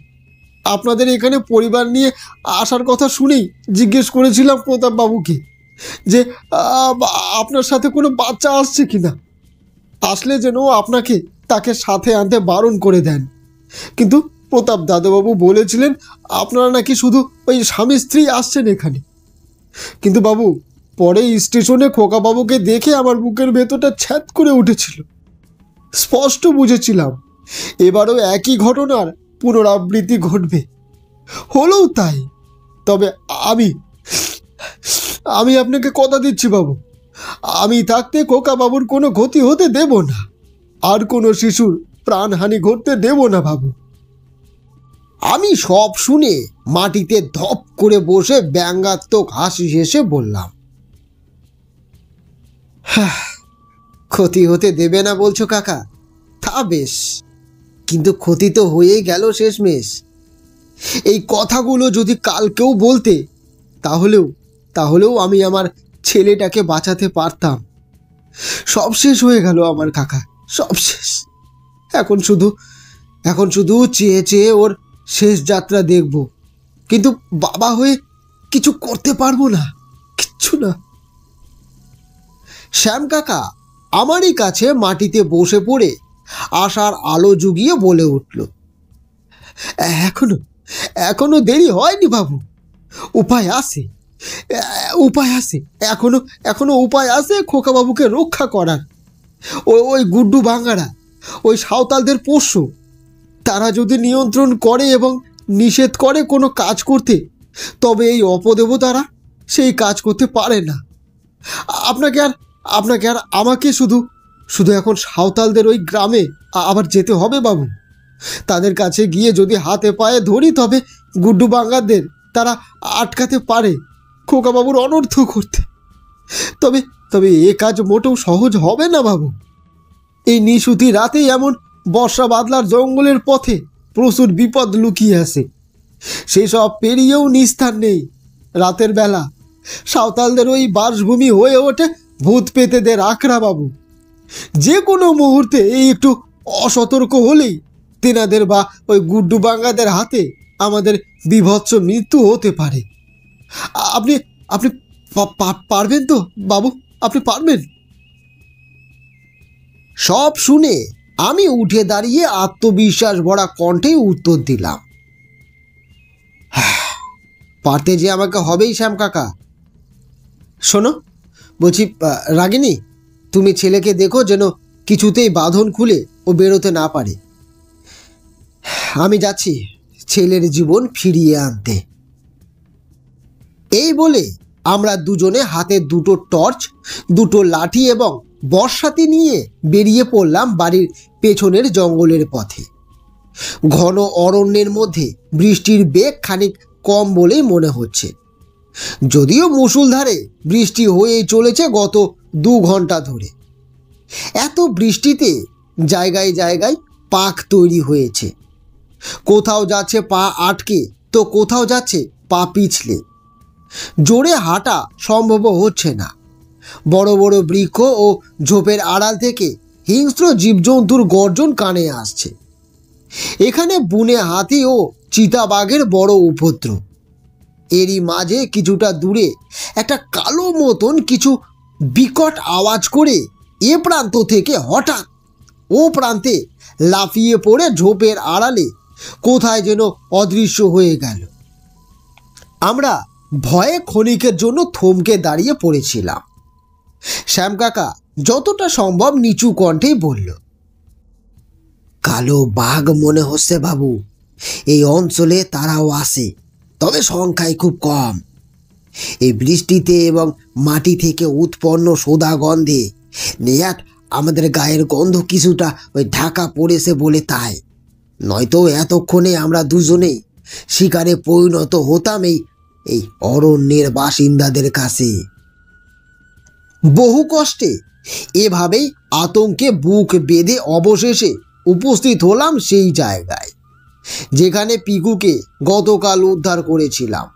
আপনাদের এখানে পরিবার নিয়ে আসার কথা শুনেই জিজ্ঞেস করেছিলাম প্রতাপবাবুকে যে আপনার সাথে কোনো বাচ্চা আসছে কিনা, আসলে যেন আপনাকে তাকে সাথে আনতে বারণ করে দেন। কিন্তু প্রতাপ দাদুবাবু বলেছিলেন আপনারা নাকি শুধু ওই স্বামী স্ত্রী আসছেন এখানে। কিন্তু বাবু, পরে স্টেশনে খোকাবাবুকে দেখে আমার বুকের ভেতরটা ছ্যাদ করে উঠেছিল। স্পষ্ট বুঝেছিলাম এবারও একই ঘটনার পুনরাবৃত্তি ঘটবে। হলেও তাই। তবে আমি আপনাকে কথা দিচ্ছি বাবু, আমি থাকতে খোকাবাবুর কোনো ক্ষতি হতে দেব না, আর কোনো শিশুর প্রাণহানি ঘটতে দেব না বাবু। আমি সব শুনে মাটিতে ধপ করে বসে ব্যঙ্গাত্মক হাসি হেসে বললাম, ক্ষতি হতে দেবে না বলছো কাকা? তা বেশ, কিন্তু ক্ষতি তো হয়েই গেল শেষমেশ। এই কথাগুলো যদি কালকেও বলতে, তাহলেও আমি আমার ছেলেটাকে বাঁচাতে পারতাম। সব শেষ হয়ে গেল আমার কাকা, সব শেষ। এখন শুধু চেয়ে চেয়ে ওর শেষ যাত্রা দেখব, কিন্তু বাবা হয়ে কিছু করতে পারবো না, কিচ্ছু না। শ্যাম কাকা আমারই কাছে মাটিতে বসে পড়ে আশার আলো জুগিয়ে বলে উঠল, এখনো দেরি হয়নি বাবু, উপায় আছে। এখনো উপায় আছে খোকাবাবুকে রক্ষা করার। ওই গুড্ডু বাঙ্গারা, ওই সাঁওতালদের পোষ্য, তারা যদি নিয়ন্ত্রণ করে এবং নিষেধ করে কোনো কাজ করতে, তবে এই অপদেবতারা সেই কাজ করতে পারে না। আপনাকে আর আমাকে শুধু এখন সাঁওতালদের ওই গ্রামে আবার যেতে হবে বাবু। তাদের কাছে গিয়ে যদি হাতে পায়ে ধরি, তবে গুড্ডু বাঙ্গারদের তারা আটকাতে পারে খোকাবাবুর অনর্থ করতে। তবে তবে এ কাজ মোটেও সহজ হবে না বাবু। এই নিশুতি রাতে এমন বর্ষা বাদলার জঙ্গলের পথে প্রচুর বিপদ লুকিয়ে আছে। সেসব পেরিয়েও নিস্তার নেই। রাতের বেলা সাঁওতালদের ওই বাসভূমি হয়ে ওঠে ভূত পেতেদের আখড়া বাবু। যে কোনো মুহূর্তে এই একটু অসতর্ক হলেই তেনাদের বা ওই গুড্ডু বাঙ্গাদের হাতে আমাদের বিভৎস মৃত্যু হতে পারে। আপনি আপনি পারবেন তো বাবু? আপনি পারবেন? সব শুনে আমি উঠে দাঁড়িয়ে আত্মবিশ্বাস ভরা কণ্ঠে উত্তর দিলাম, পারতে যে আমাকে হবেই শ্যাম কাকা। শোনো বলছি, রাগিনী, তুমি ছেলেকে দেখো যেন কিছুতেই বাঁধন খুলে ও বেরোতে না পারে। আমি যাচ্ছি ছেলের জীবন ফিরিয়ে আনতে। এই বলে আমরা দুজনে হাতে দুটো টর্চ, দুটো লাঠি এবং বর্ষাতি নিয়ে বেরিয়ে পড়লাম বাড়ির পেছনের জঙ্গলের পথে। ঘন অরণ্যের মধ্যে বৃষ্টির বেগ খানিক কম বলেই মনে হচ্ছে, যদিও মুষলধারে বৃষ্টি হয়েই চলেছে গত 2 ঘন্টা ধরে। এত বৃষ্টিতে জায়গায় জায়গায় পাক তৈরি হয়েছে। কোথাও যাচ্ছে পা আটকে, তো কোথাও যাচ্ছে পা পিছলে। জোরে হাঁটা সম্ভব হচ্ছে না। বড় বড় বৃক্ষ ও ঝোপের আড়াল থেকে হিংস্র জীবজন্তুর গর্জন কানে আসছে। এখানে বুনে হাতি ও চিতাবাঘের বড় উপদ্রব। এরই মাঝে কিছুটা দূরে একটা কালো মতন কিছু বিকট আওয়াজ করে এ প্রান্ত থেকে হঠাৎ ও প্রান্তে লাফিয়ে পড়ে ঝোপের আড়ালে কোথায় যেন অদৃশ্য হয়ে গেল। আমরা ভয়ে ক্ষণিকের জন্য থমকে দাঁড়িয়ে পড়েছিলাম। শ্যাম কাকা যতটা সম্ভব নিচু কণ্ঠেই বলল, কালো বাঘ মনে হচ্ছে বাবু। এই অঞ্চলে তারাও আসে, তবে সংখ্যায় খুব কম। এই বৃষ্টিতে এবং মাটি থেকে উৎপন্ন সোদা গন্ধে নেহাত আমাদের গায়ের গন্ধ কিছুটা ওই ঢাকা পড়েছে বলে তাই। নয়তো এতক্ষণে আমরা দুজনেই শিকারে পরিণত হতাম এই অরণ্যের বাসিন্দাদের কাছে। বহু কষ্টে এভাবেই আতঙ্কে বুক বেঁধে অবশেষে উপস্থিত হলাম সেই জায়গায় যেখানে পিকুকে গতকাল উদ্ধার করেছিলাম।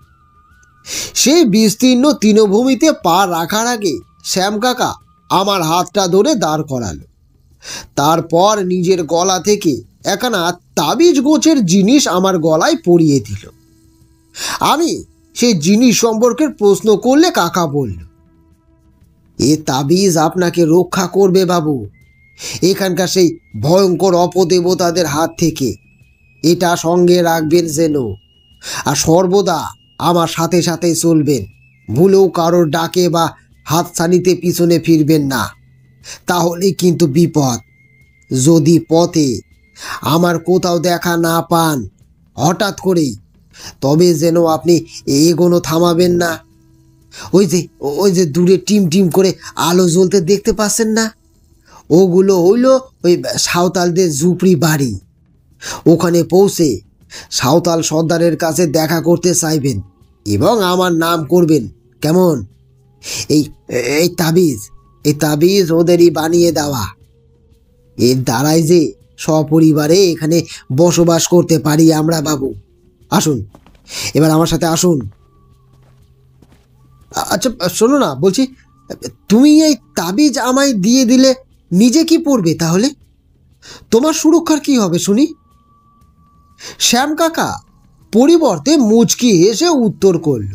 সেই বিস্তীর্ণ তৃণভূমিতে পা রাখার আগে শ্যাম কাকা আমার হাতটা ধরে দাঁড় করালো। তারপর নিজের গলা থেকে একখানা তাবিজ গোছের জিনিস আমার গলায় পরিয়ে দিল। আমি সেই জিনিস সম্পর্কে প্রশ্ন করলে কাকা বলল, এ তাবিজ আপনাকে রক্ষা করবে বাবু, এখানকার সেই ভয়ঙ্কর অপদেবতাদের হাত থেকে। এটা সঙ্গে রাখবেন যেন, আর সর্বদা আমার সাথে সাথে চলবেন। ভুলেও কারোর ডাকে বা হাতছানিতে পিছনে ফিরবেন না, তাহলে কিন্তু বিপদ। যদি পথে আমার কোথাও দেখা না পান হঠাৎ করেই, তবে যেন আপনি এগোনো থামাবেন না। ওই যে দূরে টিম টিম করে আলো জ্বলতে দেখতে পাচ্ছেন না, ওগুলো হইল ওই সাঁওতালদের ঝুপড়ি বাড়ি। ওখানে পৌঁছে সাঁওতাল সর্দারের কাছে দেখা করতে চাইবেন এবং আমার নাম করবেন, কেমন? এই তাবিজ ওদেরই বানিয়ে দেওয়া। এর দ্বারাই যে সপরিবারে এখানে বসবাস করতে পারি আমরা বাবু। আসুন, এবার আমার সাথে আসুন। আচ্ছা শোনো না, বলছি, তুমি এই তাবিজ আমায় দিয়ে দিলে নিজে কি পড়বে তাহলে? তোমার সুরক্ষার কি হবে শুনি? শ্যাম কাকা পরিবর্তে মুচকি হেসে উত্তর করল,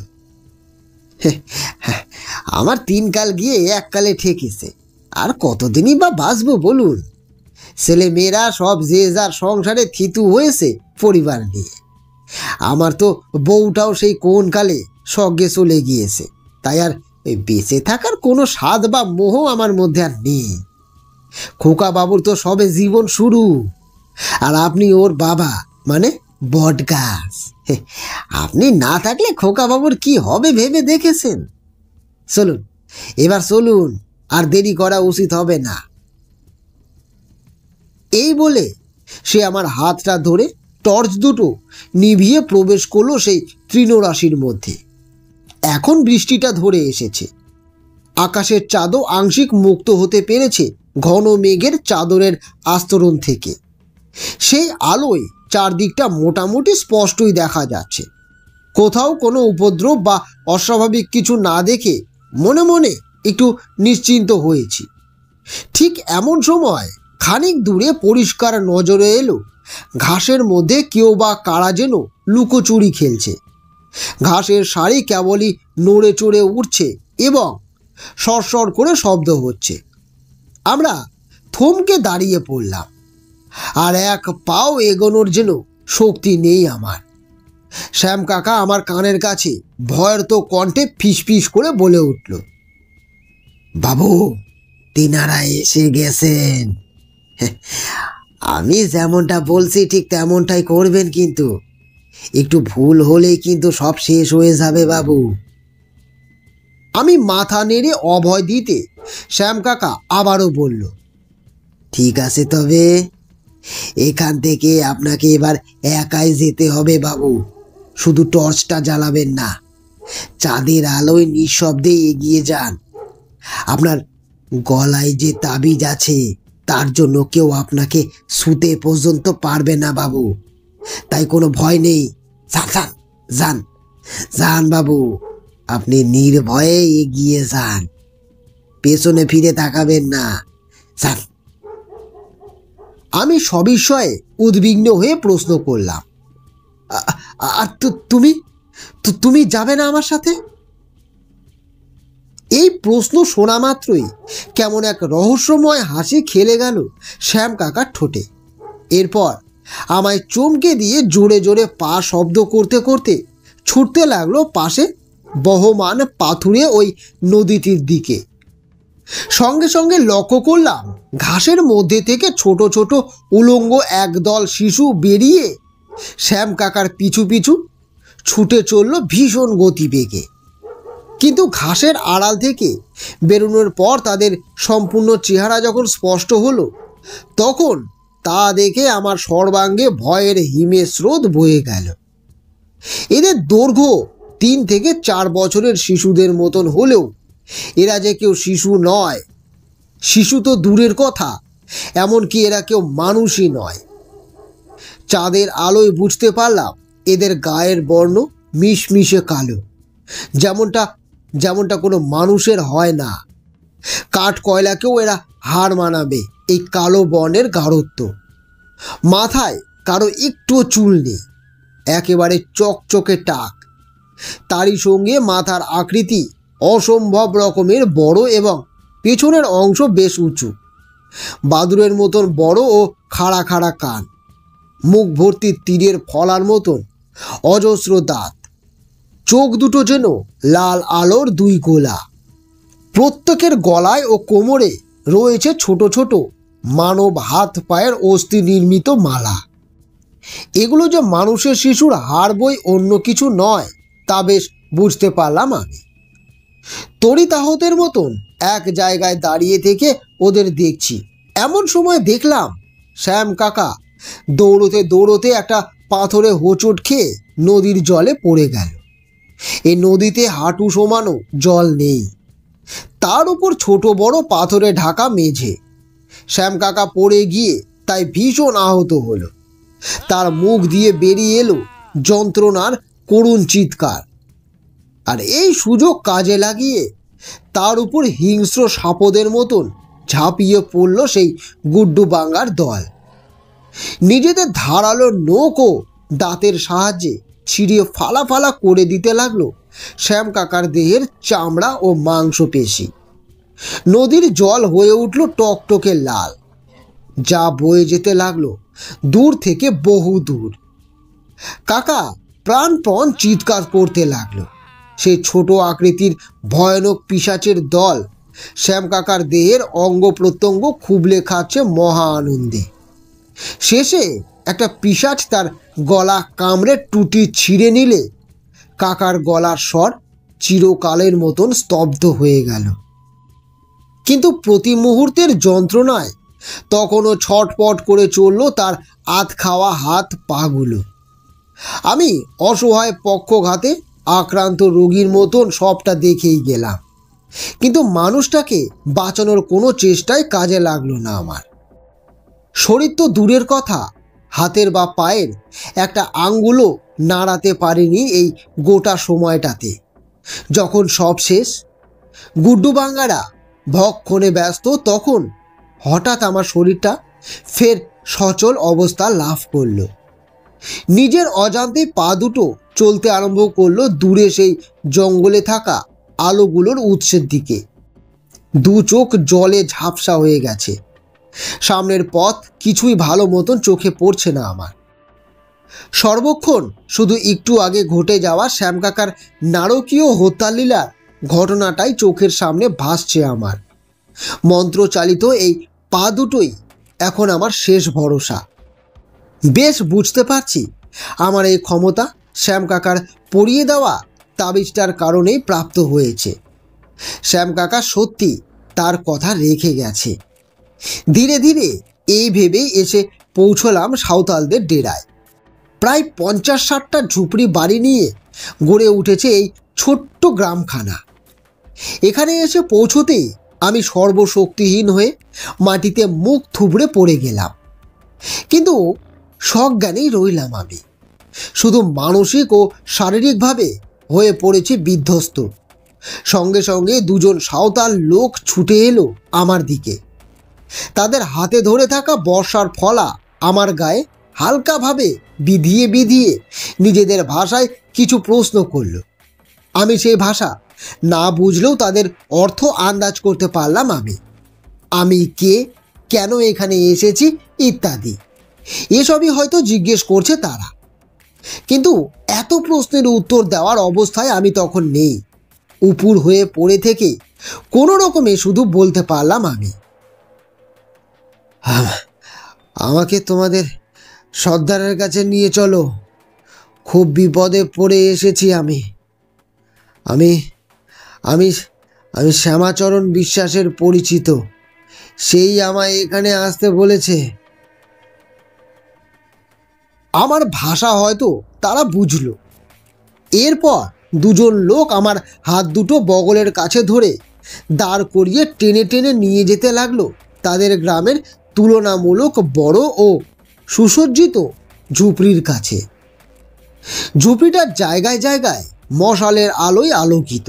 আমার 3 কাল গিয়ে 1 কালে ঠেকেছে, আর কতদিনই বা বাঁচবো বলুন? ছেলে মেয়েরা সব যে যার সংসারে থিতু হয়েছে পরিবার নিয়ে। আমার তো বউটাও সেই কোন কালে স্বর্গে চলে গিয়েছে, তাই আর বেঁচে থাকার কোনো স্বাদ বা মোহ আমার মধ্যে আর নেই। খোকা বাবুর তো সবে জীবন শুরু, আর আপনি ওর বাবা, মানে বট গাছ। আপনি না থাকলে খোকা বাবুর কি হবে ভেবে দেখেছেন? চলুন, এবার চলুন, আর দেরি করা উচিত হবে না। এই বলে সে আমার হাতটা ধরে টর্চ দুটো নিভিয়ে প্রবেশ করলো সেই তৃণরাশির মধ্যে। এখন বৃষ্টিটা ধরে এসেছে। আকাশের চাঁদও আংশিক মুক্ত হতে পেরেছে ঘন মেঘের চাদরের আস্তরণ থেকে। সেই আলোয় চারদিকটা মোটামুটি স্পষ্টই দেখা যাচ্ছে। কোথাও কোনো উপদ্রব বা অস্বাভাবিক কিছু না দেখে মনে মনে একটু নিশ্চিন্ত হয়েছি। ঠিক এমন সময় খানিক দূরে পরিষ্কার নজরে এলো ঘাসের মধ্যে কেউ বা কারা যেন লুকোচুরি খেলছে। ঘাসের সারি কেবলই নড়ে চড়ে উঠছে এবং সরসর করে শব্দ হচ্ছে। আমরা থমকে দাঁড়িয়ে পড়লাম, আর এক পাও এগোনোর যেন শক্তি নেই আমার। শ্যাম কাকা আমার কানের কাছে ভয়ার্ত কণ্ঠে ফিসফিস করে বলে উঠল, বাবু, তিনারা এসে গেছেন। আমি যেমনটা বলছি ঠিক তেমনটাই করবেন, কিন্তু একটু ভুল হলেই কিন্তু সব শেষ হয়ে যাবে বাবু। আমি মাথা নেড়ে অভয় দিতে শ্যাম কাকা আবারও বলল, ঠিক আছে, তবে এখান থেকে আপনাকে এবার একাই যেতে হবে বাবু। শুধু টর্চটা জ্বালাবেন না, চাঁদের আলোয় নিঃশব্দে এগিয়ে যান। আপনার গলায় যে তাবিজ আছে তার জন্য কেউ আপনাকে ছুতে পর্যন্ত পারবে না বাবু, তাই কোনো ভয় নেই। যান যান যান বাবু, আপনি নির্ভয়ে এগিয়ে যান, পেছনে ফিরে তাকাবেন না, যান। আমি সবিস্ময়ে উদ্বিগ্ন হয়ে প্রশ্ন করলাম, আর তুমি তুমি যাবে না আমার সাথে? এই প্রশ্ন শোনা মাত্রই কেমন এক রহস্যময় হাসি খেলে গেল শ্যাম কাকার ঠোঁটে। এরপর আমায় চমকে দিয়ে জোরে জোরে পা শব্দ করতে করতে ছুটতে লাগলো পাশে বহমান পাথুরে ওই নদীটির দিকে। সঙ্গে সঙ্গে লক্ষ্য করলাম ঘাসের মধ্যে থেকে ছোট ছোট উলঙ্গ একদল শিশু বেরিয়ে শ্যাম কাকার পিছু পিছু ছুটে চলল ভীষণ গতিবেগে। কিন্তু ঘাসের আড়াল থেকে বেরোনোর পর তাদের সম্পূর্ণ চেহারা যখন স্পষ্ট হলো, তখন তা দেখে আমার সর্বাঙ্গে ভয়ের হিমের স্রোত বয়ে গেল। এদের দৈর্ঘ্য 3 থেকে 4 বছরের শিশুদের মতন হলেও এরা যে কেউ শিশু নয়। শিশু তো দূরের কথা, এমনকি এরা কেউ মানুষই নয়। চাঁদের আলোয় বুঝতে পারলাম এদের গায়ের বর্ণ মিশমিশে কালো, যেমনটা কোনো মানুষের হয় না। কাঠ কয়লাকেও এরা হার মানাবে এই কালো বর্ণের গাঢ়ত্ব। মাথায় কারো একটুও চুল নেই, একেবারে চকচকে টাক। তারই সঙ্গে মাথার আকৃতি অসম্ভব রকমের বড় এবং পেছনের অংশ বেশ উঁচু। বাদুড়ের মতন বড় ও খাড়া খাড়া কান, মুখ ভর্তি তীরের ফলার মতন অজস্র দাঁত, চোখ দুটো যেন লাল আলোর 2 গোলা। প্রত্যেকের গলায় ও কোমরে রয়েছে ছোট ছোট মানব হাত পায়ের অস্থি নির্মিত মালা। এগুলো যে মানুষের শিশুর হাড় বই অন্য কিছু নয় তা বেশ বুঝতে পারলাম আমি। তড়িতাহতের মতন এক জায়গায় দাঁড়িয়ে থেকে ওদের দেখছি। এমন সময় দেখলাম শ্যাম কাকা দৌড়তে দৌড়তে একটা পাথরে হোঁচট খেয়ে নদীর জলে পড়ে গেল। এই নদীতে হাঁটু সমানও জল নেই, তার উপর ছোট বড় পাথরে ঢাকা মেঝে। শ্যাম কাকা পড়ে গিয়ে তাই ভীষণ আহত হলো। তার মুখ দিয়ে বেরিয়ে এলো যন্ত্রণার করুণ চিৎকার। আর এই সুযোগ কাজে লাগিয়ে তার উপর হিংস্র সাপদের মতন ঝাঁপিয়ে পড়ল সেই গুড্ডু বাঙ্গার দল। নিজেদের ধারালো নখ ও দাঁতের সাহায্যে ছিঁড়িয়ে ফালা ফালা করে দিতে লাগলো শ্যাম কাকার দেহের চামড়া ও মাংসপেশি। নদীর জল হয়ে উঠল টকটকে লাল, যা বয়ে যেতে লাগলো দূর থেকে বহু দূর। কাকা প্রাণপণ চিৎকার করতে লাগলো। সেই ছোট আকৃতির ভয়ানক পিশাচের দল শ্যাম কাকার দেহের অঙ্গ প্রত্যঙ্গ খুবলে খাচ্ছে মহা আনন্দে। শেষে একটা পিশাচ তার গলা কামড়ে টুটি ছিঁড়ে নিলে কাকার গলার স্বর চিরকালের মতন স্তব্ধ হয়ে গেল। কিন্তু প্রতি মুহূর্তের যন্ত্রণায় তখনও ছটপট করে চলল তার আধ খাওয়া হাত পাগুলো। আমি অসহায় পক্ষঘাতে আক্রান্ত রোগীর মতন সবটা দেখেই গেলাম, কিন্তু মানুষটাকে বাঁচানোর কোনো চেষ্টাই কাজে লাগলো না আমার। শরীর তো দূরের কথা, হাতের বা পায়ের একটা আঙ্গুলও নাড়াতে পারিনি এই গোটা সময়টাতে। যখন সব শেষ, গুড্ডু বাঙ্গারা ভক্ষণে ব্যস্ত, তখন হঠাৎ আমার শরীরটা ফের সচল অবস্থা লাভ করল। নিজের অজান্তে পা দুটো চলতে আরম্ভ করলো দূরে সেই জঙ্গলে থাকা আলোগুলোর উৎসের দিকে। দু চোখ জলে ঝাপসা হয়ে গেছে। সামনের পথ কিছুই ভালো মতন চোখে পড়ছে না আমার। সর্বক্ষণ শুধু একটু আগে ঘটে যাওয়া শ্যামকাকার নারকীয় হত্যালীলার ঘটনাটাই চোখের সামনে ভাসছে আমার। মন্ত্রচালিত এই পা দুটোই এখন আমার শেষ ভরসা। বেশ বুঝতে পারছি আমার এই ক্ষমতা শ্যামকাকার পরিয়ে দেওয়া তাবিজটার কারণেই প্রাপ্ত হয়েছে। শ্যামকাকা সত্যি তার কথা রেখে গেছে। ধীরে ধীরে এই ভেবেই এসে পৌঁছলাম সাঁওতালদের ডেরায়। প্রায় 50-60টা ঝুপড়ি বাড়ি নিয়ে গড়ে উঠেছে এই ছোট্ট গ্রামখানা। এখানে এসে পৌঁছতেই আমি সর্বশক্তিহীন হয়ে মাটিতে মুখ থুবড়ে পড়ে গেলাম। কিন্তু সজ্ঞানেই রইলাম আমি। শুধু মানসিক ও শারীরিকভাবে হয়ে পড়েছি বিধ্বস্ত। সঙ্গে সঙ্গে দুজন সাঁওতাল লোক ছুটে এলো আমার দিকে। তাদের হাতে ধরে থাকা বর্ষার ফলা আমার গায়ে হালকাভাবে বিধিয়ে বিধিয়ে নিজেদের ভাষায় কিছু প্রশ্ন করল। আমি সেই ভাষা না বুঝলেও তাদের অর্থ আন্দাজ করতে পারলাম। আমি কে, কেন এখানে এসেছি ইত্যাদি এসবই হয়তো জিজ্ঞেস করছে তারা। কিন্তু এত প্রশ্নের উত্তর দেওয়ার অবস্থায় আমি তখন নেই। উপুর হয়ে পড়ে থেকে কোনো রকমে শুধু বলতে পারলাম, আমাকে তোমাদের সর্দারের কাছে নিয়ে চলো। খুব বিপদে পড়ে এসেছি আমি আমি আমি আমি শ্যামাচরণ বিশ্বাসের পরিচিত। সেই আমায় এখানে আসতে বলেছে। আমার ভাষা হয়তো তারা বুঝল। এরপর দুজন লোক আমার হাত দুটো বগলের কাছে ধরে দাঁড় করিয়ে টেনে টেনে নিয়ে যেতে লাগলো তাদের গ্রামের তুলনামূলক বড় ও সুসজ্জিত ঝুপড়ির কাছে। ঝুপড়িটার জায়গায় জায়গায় মশালের আলোয় আলোকিত।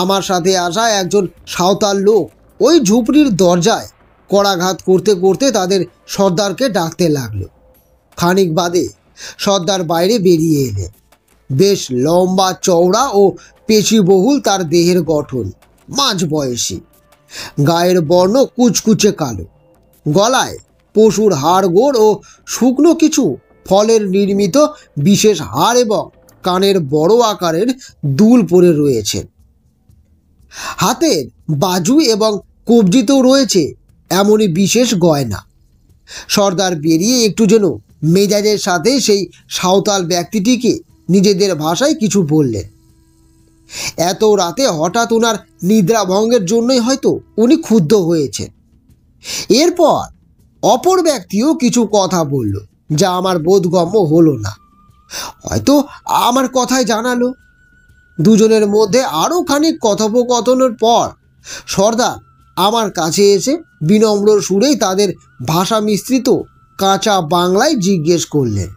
আমার সাথে আসা একজন সাঁওতাল লোক ওই ঝুপড়ির দরজায় করাঘাত করতে করতে তাদের সর্দারকে ডাকতে লাগলো। খানিক বাদে সর্দার বাইরে বেরিয়ে এলেন। বেশ লম্বা চওড়া ও পেশিবহুল তার দেহের গঠন, মাঝ বয়সী। গায়ের বর্ণ কুচকুচে কালো। গলায় পশুর হাড়গোড় ও শুকনো কিছু ফলের নির্মিত বিশেষ হাড় এবং কানের বড় আকারের দুল পরে রয়েছেন। হাতের বাজু এবং কবজিতেও রয়েছে এমনই বিশেষ গয়না। সর্দার বেরিয়ে একটু যেন মেজাজের সাথে সেই সাঁওতাল ব্যক্তিটিকে নিজেদের ভাষায় কিছু বললেন। এত রাতে হঠাৎ ওনার নিদ্রাভঙ্গের জন্যই হয়তো উনি ক্ষুব্ধ হয়েছেন। এরপর অপর ব্যক্তিও কিছু কথা বলল, যা আমার বোধগম্য হলো না। হয়তো আমার কথাই জানালো। দুজনের মধ্যে আরও খানিক কথোপকথনের পর সর্দার আমার কাছে এসে বিনম্র সুরেই তাদের ভাষা মিশ্রিত কাঁচা বাংলায় জিজ্ঞেস করলেন,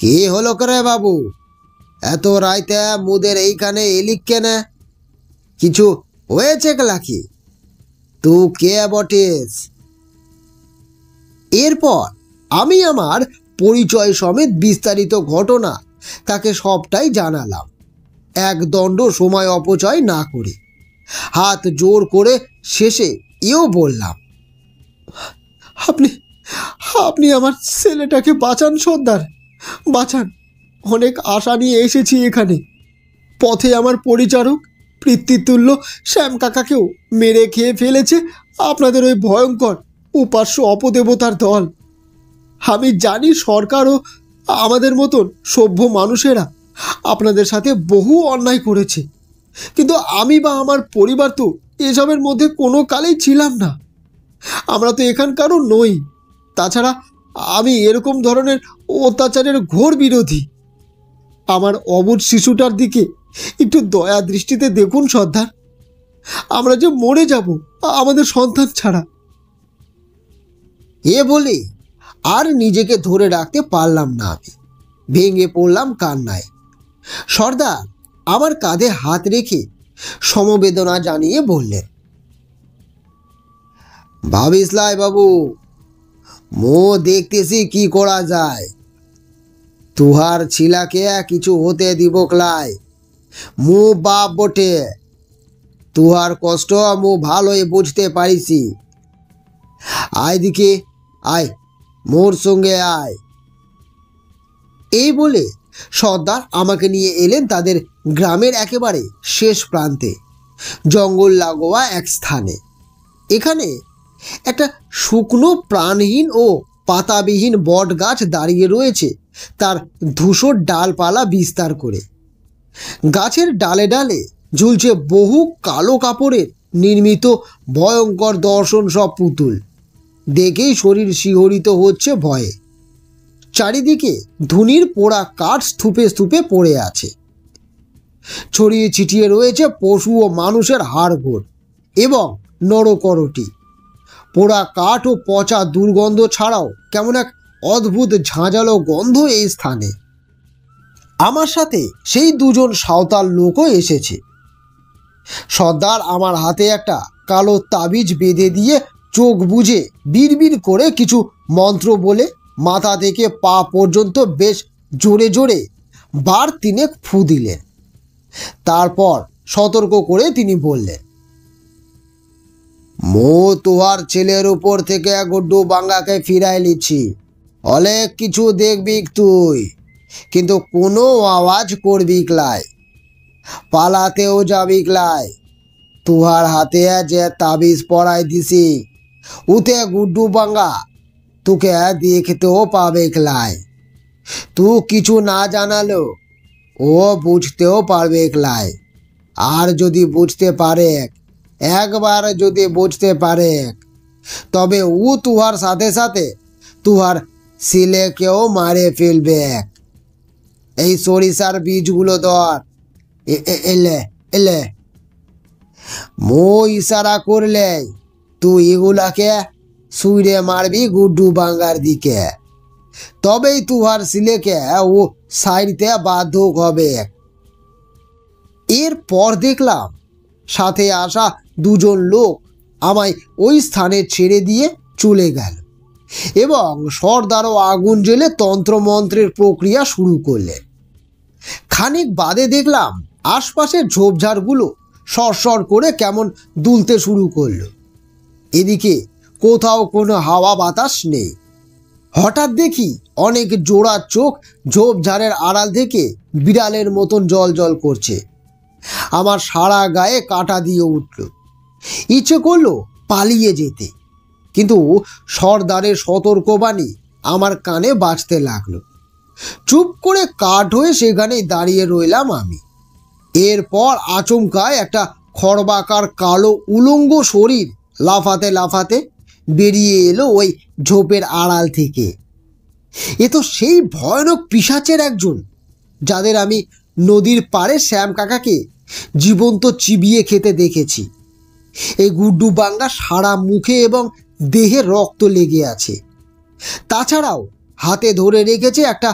কে হলো করে বাবু? এত রাইতে মুদের এইখানে এলিক কেনে? কিছু হয়েছে নাকি? তুই কে বটেস? এরপর আমি আমার পরিচয় সমেত বিস্তারিত ঘটনা তাকে সবটাই জানালাম, এক দণ্ড সময় অপচয় না করে। হাত জোর করে শেষে এও বললাম, আপনি আপনি আমার ছেলেটাকে বাঁচান সর্দার, বাঁচান। অনেক আশা নিয়ে এসেছি এখানে। পথে আমার পরিচারক পিতৃতুল্য শ্যাম কাকাকেও মেরে খেয়ে ফেলেছে আপনাদের ওই ভয়ঙ্কর উপাস্য অপদেবতার দল। আমি জানি সরকারও আমাদের মতন সভ্য মানুষেরা আপনাদের সাথে বহু অন্যায় করেছে, কিন্তু আমি বা আমার পরিবার তো এসবের মধ্যে কোনো কালেই ছিলাম না। আমরা তো এখানকারও নই। তাছাড়া আমি এরকম ধরনের অত্যাচারের ঘোর বিরোধী। আমার অবুঝ শিশুটার দিকে একটু দয়া দৃষ্টিতে দেখুন সর্দার। আমরা যে মরে যাব আমাদের সন্তান ছাড়া। এ বলে আর নিজেকে ধরে রাখতে পারলাম না। আমি ভেঙে পড়লাম কান্নায়। সর্দার আমার কাঁধে হাত রেখে সমবেদনা জানিয়ে বললেন, ভাবিস লাই বাবু, মো দেখতেছি কি করা যায়। তুহার ছিলাকে কিছু হতে দিব ক্লাই। মু বাপ বটে, তুহার কষ্ট মু ভালোই বুঝতে পারিছি। আয় দিকে আয়, মোর সঙ্গে আয়। এই বলে সর্দার আমাকে নিয়ে এলেন তাদের গ্রামের একেবারে শেষ প্রান্তে, জঙ্গল লাগোয়া এক স্থানে। এখানে একটা শুকনো প্রাণহীন ও পাতাবিহীন বট গাছ দাঁড়িয়ে রয়েছে তার ধূসর ডালপালা বিস্তার করে। গাছের ডালে ডালে ঝুলছে বহু কালো কাপড়ের নির্মিত ভয়ঙ্কর দর্শন সব পুতুল। দেখেই শরীর শিহরিত হচ্ছে ভয়ে। চারিদিকে ধুনির পোড়া কাঠ স্তূপে স্তূপে পড়ে আছে। ছড়িয়ে ছিটিয়ে রয়েছে পশু ও মানুষের হাড়গোড় এবং নরকরটি। পোড়া কাঠ ও পচা দুর্গন্ধ ছাড়াও কেমন এক অদ্ভুত ঝাঁঝালো গন্ধ এই স্থানে। আমার সাথে সেই দুজন সাঁওতাল লোকও এসেছে। সর্দার আমার হাতে একটা কালো তাবিজ বেঁধে দিয়ে চোখ বুজে বিড়বিড় করে কিছু মন্ত্র বলে মাথা থেকে পা পর্যন্ত বেশ জোরে জোরে বার তিনেক ফু দিলেন। তারপর সতর্ক করে তিনি বললেন, মো তোহার ছেলের উপর থেকে গুড্ডু বাঙ্গাকে ফিরাই লিছি। অনেক কিছু দেখবি তুই, কিন্তু কোনো আওয়াজ করবি ক্লাই, পালাতেও যাবি ক্লাই। তুহার হাতে যে তাবিজ পড়াই দিছি উতে গুড্ডু বাঙ্গা তোকে দেখতেও পাবে ক্লাই। তুই কিছু না জানালো ও বুঝতেও পারবে ক্লাই। আর যদি বুঝতে পারে, একবার যদি বুঝতে পারে, তবে ও তুহার সাথে সাথে তুহার ছেলেকেও মারে ফেলবে। এই সরিষার বীজগুলো ধর। এলে এলে মো ইশারা করলে তুই এগুলাকে সুইরে মারবি গুড্ডু বাঙ্গার দিকে, তবেই তুহার ছেলেকে ও সাইডতে বাধ্য হবে। এরপর দেখলাম সাথে আসা দুজন লোক আমায় ওই স্থানে ছেড়ে দিয়ে চলে গেল এবং সর্দারও আগুন জ্বেলে তন্ত্রমন্ত্রের প্রক্রিয়া শুরু করলেন। খানিক বাদে দেখলাম আশপাশের ঝোপঝাড়গুলো সরসর করে কেমন দুলতে শুরু করলো। এদিকে কোথাও কোনো হাওয়া বাতাস নেই। হঠাৎ দেখি অনেক জোড়া চোখ ঝোপঝাড়ের আড়াল থেকে বিড়ালের মতন জল জল করছে। আমার সারা গায়ে কাঁটা দিয়ে উঠল। ইচ্ছে করলো পালিয়ে যেতে, কিন্তু সর্দারের সতর্কবাণী আমার কানে বাজতে লাগলো। চুপ করে কাঠ হয়ে সেখানেই দাঁড়িয়ে রইলাম আমি। এরপর আচমকায় একটা খড়বাকার কালো উলঙ্গ শরীর লাফাতে লাফাতে বেরিয়ে এলো ওই ঝোপের আড়াল থেকে। এ তো সেই ভয়ানক পিশাচের একজন যাদের আমি নদীর পাড়ে শ্যাম কাকাকে জীবন্ত চিবিয়ে খেতে দেখেছি। এই গুড্ডু বাঙ্গা সারা মুখে এবং দেহে রক্ত লেগে আছে। তাছাড়াও হাতে ধরে রেখেছে একটা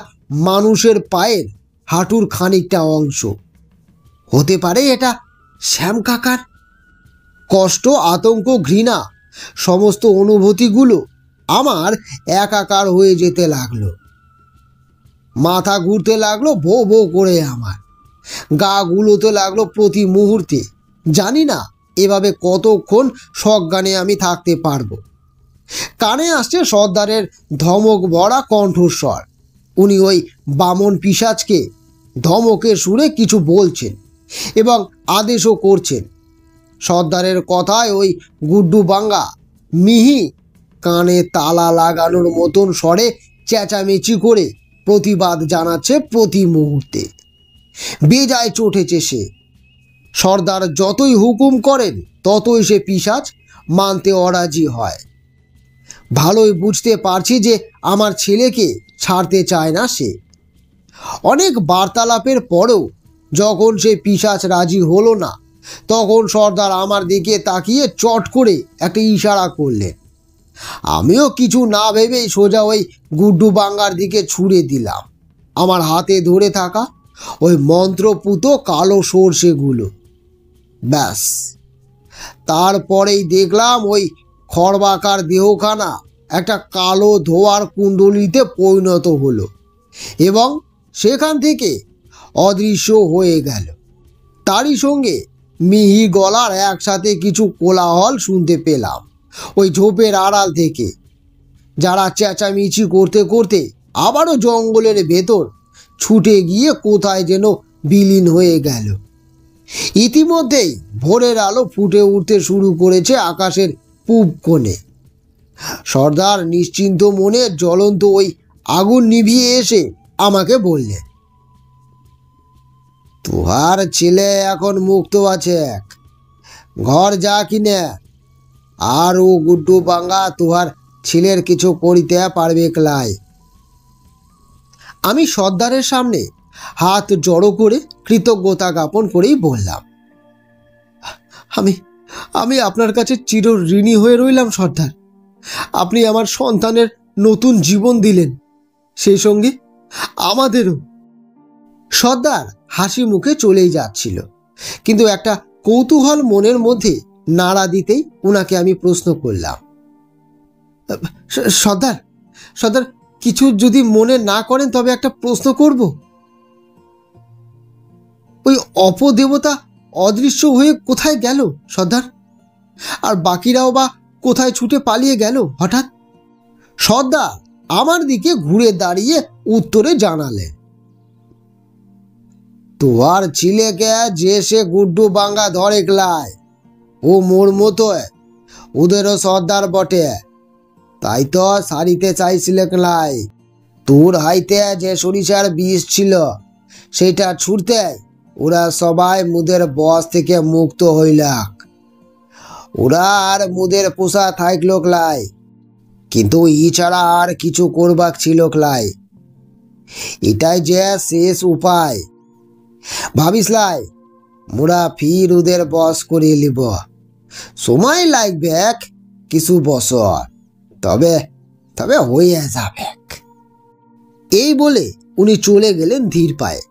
মানুষের পায়ের হাঁটুর খানিকটা অংশ। হতে পারে এটা শ্যাম কাকার? কষ্ট, আতঙ্ক, ঘৃণা সমস্ত অনুভূতিগুলো আমার একাকার হয়ে যেতে লাগলো। মাথা ঘুরতে লাগলো ভো ভো করে, আমার গা গুলোতে লাগলো প্রতি মুহূর্তে। জানি না এভাবে কতক্ষণ সজ্ঞানে আমি থাকতে পারবো। কানে আসছে সর্দারের ধমক ভরা কণ্ঠস্বর। উনি ওই বামন পিশাচকে ধমকের সুরে কিছু বলছেন এবং আদেশও করছেন। সর্দারের কথায় ওই গুড্ডু বাঙ্গা মিহি কানে তালা লাগানোর মতন স্বরে চেঁচামেচি করে প্রতিবাদ জানাচ্ছে প্রতি মুহূর্তে। বেজায় চটেছে সে। সর্দার যতই হুকুম করেন ততই সে পিশাচ মানতে অরাজি হয়। ভালোই বুঝতে পারছি যে আমার ছেলেকে ছাড়তে চায় না সে। অনেক বার্তালাপের পরেও যখন সে পিশাচ রাজি হলো না, তখন সর্দার আমার দিকে তাকিয়ে চট করে একটা ইশারা করলেন। আমিও কিছু না ভেবেই সোজা ওই গুড্ডু বাঙ্গার দিকে ছুঁড়ে দিলাম আমার হাতে ধরে থাকা ওই মন্ত্রপুত কালো সর্ষেগুলো। ব্যাস, তারপরেই দেখলাম ওই খড়বাকার দেহখানা একটা কালো ধোয়ার কুণ্ডলিতে পরিণত হলো এবং সেখান থেকে অদৃশ্য হয়ে গেল। তারই সঙ্গে মিহি গলার একসাথে কিছু কোলাহল শুনতে পেলাম ওই ঝোপের আড়াল থেকে, যারা চেঁচামেচি করতে করতে আবারও জঙ্গলের ভেতর ছুটে গিয়ে কোথায় যেন বিলীন হয়ে গেল। ইতিমধ্যেই ভোরের আলো ফুটে উঠতে শুরু করেছে আকাশের পূব কোণে। সর্দার নিশ্চিন্ত মনে জ্বলন্ত ওই আগুন নিভিয়ে এসে আমাকে বললেন, তোহার ছেলে এখন মুক্ত আছে, ঘর যা কিনে, আর ও গুড্ডু বাঙ্গা তোহার ছেলের কিছু করিতে পারবে ক্লাই। আমি সর্দারের সামনে হাত জড়ো করে কৃতজ্ঞতা জ্ঞাপন করেই বললাম, আমি আমি আপনার কাছে চির ঋণী হয়ে রইলাম সর্দার। আপনি আমার সন্তানের নতুন জীবন দিলেন, সেই সঙ্গে আমাদেরও। সর্দার হাসি মুখে চলেই যাচ্ছিল, কিন্তু একটা কৌতূহল মনের মধ্যে নাড়া দিতেই ওনাকে আমি প্রশ্ন করলাম, সর্দার সর্দার কিছু যদি মনে না করেন তবে একটা প্রশ্ন করব। ওই অপদেবতা অদৃশ্য হয়ে কোথায় গেল সর্দার? আর বাকিরাও বা কোথায় ছুটে পালিয়ে গেল হঠাৎ? সর্দার আমার দিকে ঘুরে দাঁড়িয়ে উত্তরে জানালেন, তোর ছেলেকে যে সে গুড্ডু বাঙ্গা ধরে ক্লাই, ও মোর মতো ওদেরও সর্দার বটে, তাই তো সারিতে চাইছিল ক্লাই। তোর হাইতে যে সরিষার বিষ ছিল সেটা ছুটতে ওরা সবাই মুদের বস থেকে মুক্ত হইলাক। ওরা আর মুদের পোষা থাকল ক্লাই, কিন্তু ই ছাড়া আর কিছু করবাক ছিল ক্লাই। এটাই যে শেষ উপায়। ভাবিসলাই মোরা ফির ওদের বস করে নিব, সময় লাগবে কিছু বছর, তবে তবে হয়ে যাবে। এই বলে উনি চলে গেলেন ধীর পায়ে।